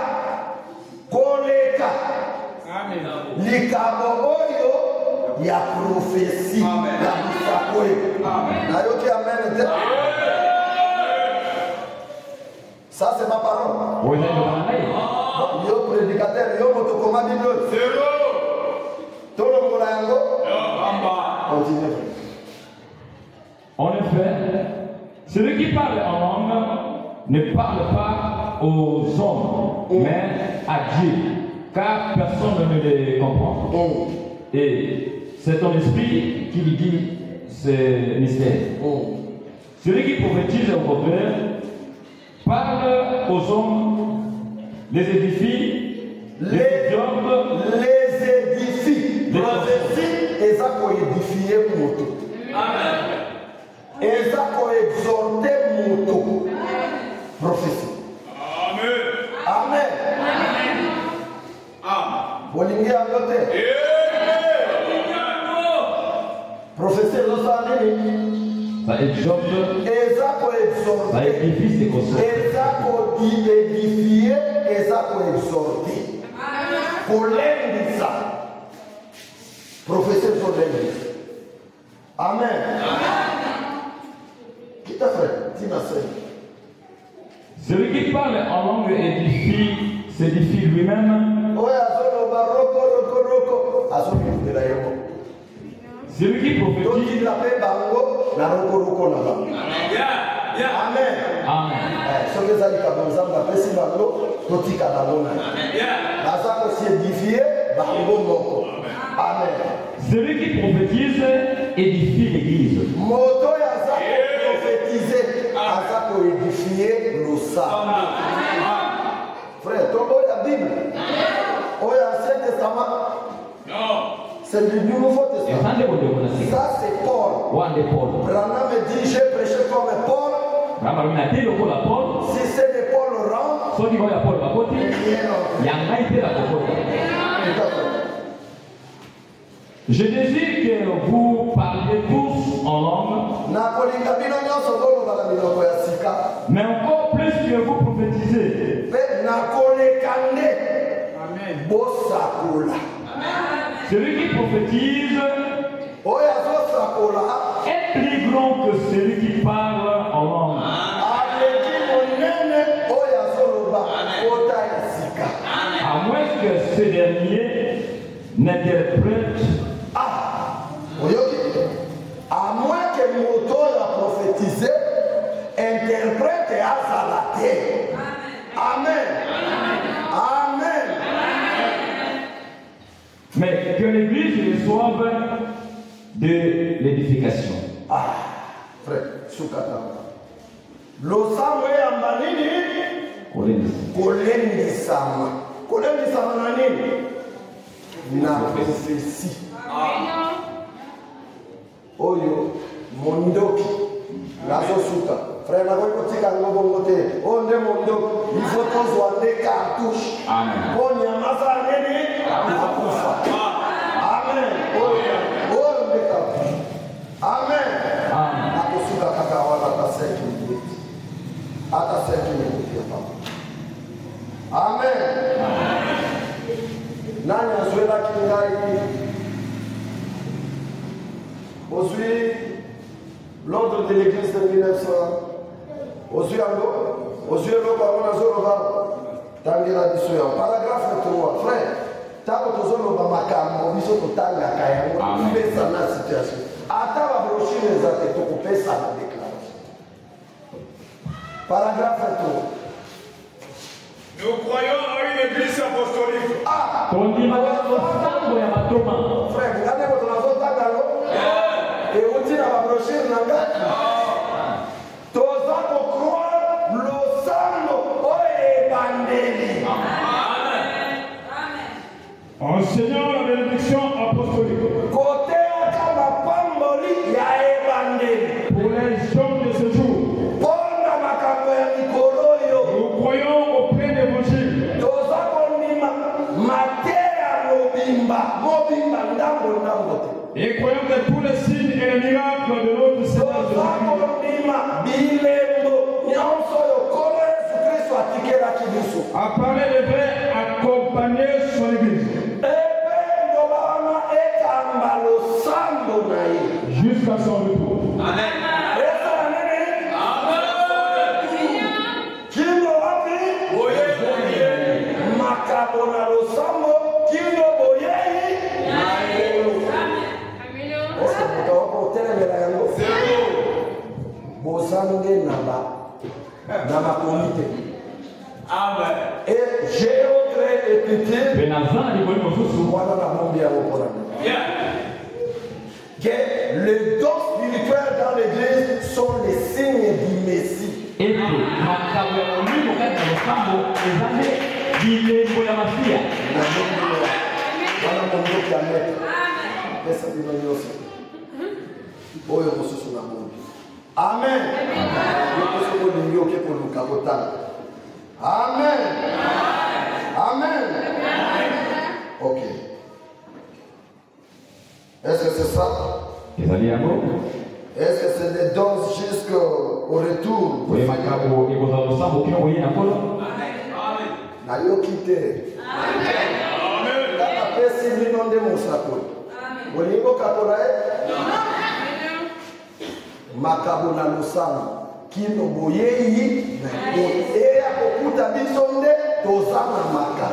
Likabo oyo ya prophétie. Ça, c'est ma parole. Yo, prédicateur, yo, motokoma Bible. Continue. En effet, celui qui parle en langue ne parle pas aux hommes, mais à Dieu, car personne ne les comprend. Et c'est ton esprit qui lui dit ce mystère. Celui qui prophétise au contraire parle aux hommes, les édifie, les édifie. Prophétie, et ça pour édifier moto. Amen. Et ça pour exhorter moto. Prophétie. Amen. Amen. Bolingi à côté. Prophétie, nous sommes ça exhorte, ça pour exhorter, ça édifie, c'est comme ça. ça pour édifier, et ça pour exhorter. Pour l'aider ça. Prophétie pour l'aider. Amen. Qui t'a fait? Dis-moi ça. Celui qui parle en langue s'édifie lui-même. Celui qui prophétise. Amen. Amen. Celui qui prophétise édifie l'église. Pour édifier le sang. Frère, tu as la Bible. L'Ancien Testament. C'est le Nouveau Testament. Ça, c'est Paul. Branham me dit, j'ai prêché comme Paul. Si c'est de Paul rentre, je désire que vous parliez tous en langue, mais encore plus que vous prophétisez. Amen. Celui qui prophétise est plus grand que celui qui parle en langue. À moins que ce dernier n'interprète. À moins que l'auteur a prophétisé, interprète et azalaté. Amen. Amen. Mais que l'Église reçoive de l'édification. Frère, Soukata. L'Osamwe Ambanini, Kolendi Sama. Kolendi Sama Nanini. Na prophétie. Oyo, Mondoki, Lazo Souka. Frère, la voix côté Kangobomote. On est Mondoki. Il faut qu'on soit des cartouches. Amen. On y a Masa Nene. Amen. Oh, des cartouches. Amen. Amen. Akosuka Kakawala, ta 5 minutes. À ta 5 minutes. Amen. Nanya Zwela Kingai. Aujourd'hui, l'ordre de l'église de 1900. Aujourd'hui, paragraphe 3. Frère, tant que tu as makambo, biso totanga kayango, tu fais ça dans la situation. Attends la brochure les athées, tu fais ça dans la déclaration. Paragraphe 3. Nous croyons à une église apostolique. Frère, regardez votre nation tangalo. Et vous dites à la brochure nanga. Toza ko croire le sang oye bandeli. Enseignant la bénédiction apostolique. Côté akama pamboli ya ebandeli. Pour les hommes de ce jour. Pona makambo ya mikolo yo. Nous croyons au plein évangile. Toza ko ndima mateya mobimba ndambo ndambo. Et croyons que tous les signes et les miracles de notre Seigneur Jésus-Christ apparaît les vrais accompagner son église. Jusqu'à son retour. Amen. bozange naba comité. Amen. Et j'ai autre écriture. Voilà la bombe à que les dons spirituels dans l'église sont les signes du Messie. Amen. Amen. Amen. Ok. Est-ce que c'est ça? Est-ce que c'est des dons jusqu'au retour? N'ayez quitté. Makabo na losango kino boyeyi na eya kokuta bisonde tozana maka.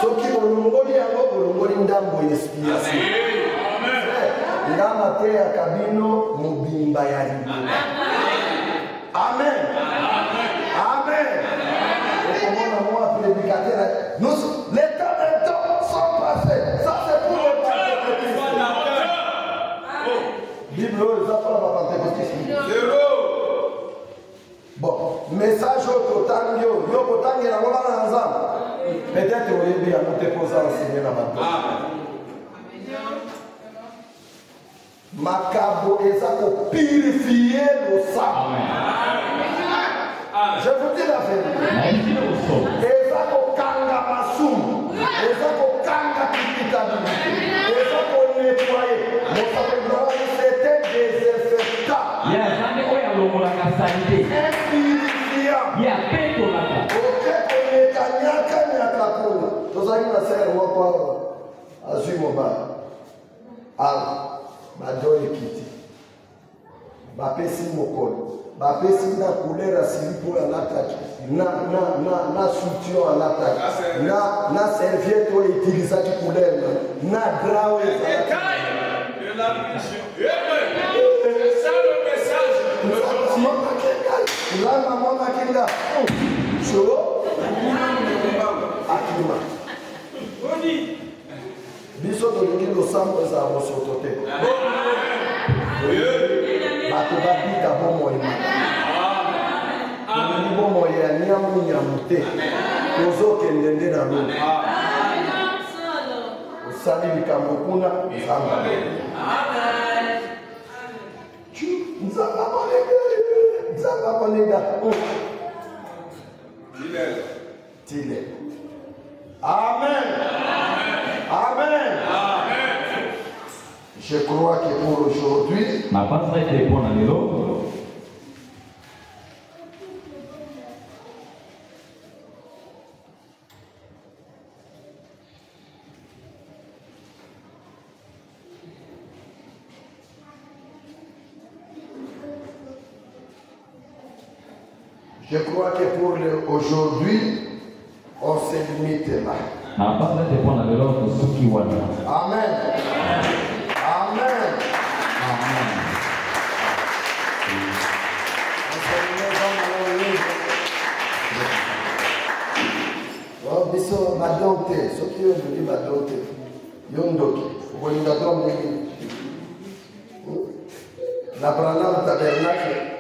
Soki bolongoli yango bolongoli ndambo inspiration. Ndama te ya kabino mobimba ya libula. Amen. Amen. Okomona moi prédicateur. Nous les temps sont passés. Ça c'est pour le Bible, ça pas la Pentecôtiste. Bon, message au total, yo total, il y a ensemble. Peut-être au début, il y a monté pour ça enseigner la matin. Macabo et ça pour purifier le sang. Je vous dis la vérité. Et ça pour kanga masum. Et ça pour kanga kitabilité. Et ça pour nettoyer. C'était désinfectant. na couleur pour l'attaque. Na soutien à l'attaque. Na serviette utilisée qui couleur. Na drap. C'est ça le message. Là, maman Makinda. Choro. Akima. Biso de l'Union Sambo est à votre côté. Bato babita bon moyen. Bon moyen, nyamu nyamute. Kozo kendende na l'eau. Osali bikamokuna. Amen. Amen. Je crois que pour aujourd'hui, on se limite là. Amen. Amen. Biso badonte, ce qui est dit badonte, yondoki, vous voyez la donne. La braname tabernacle.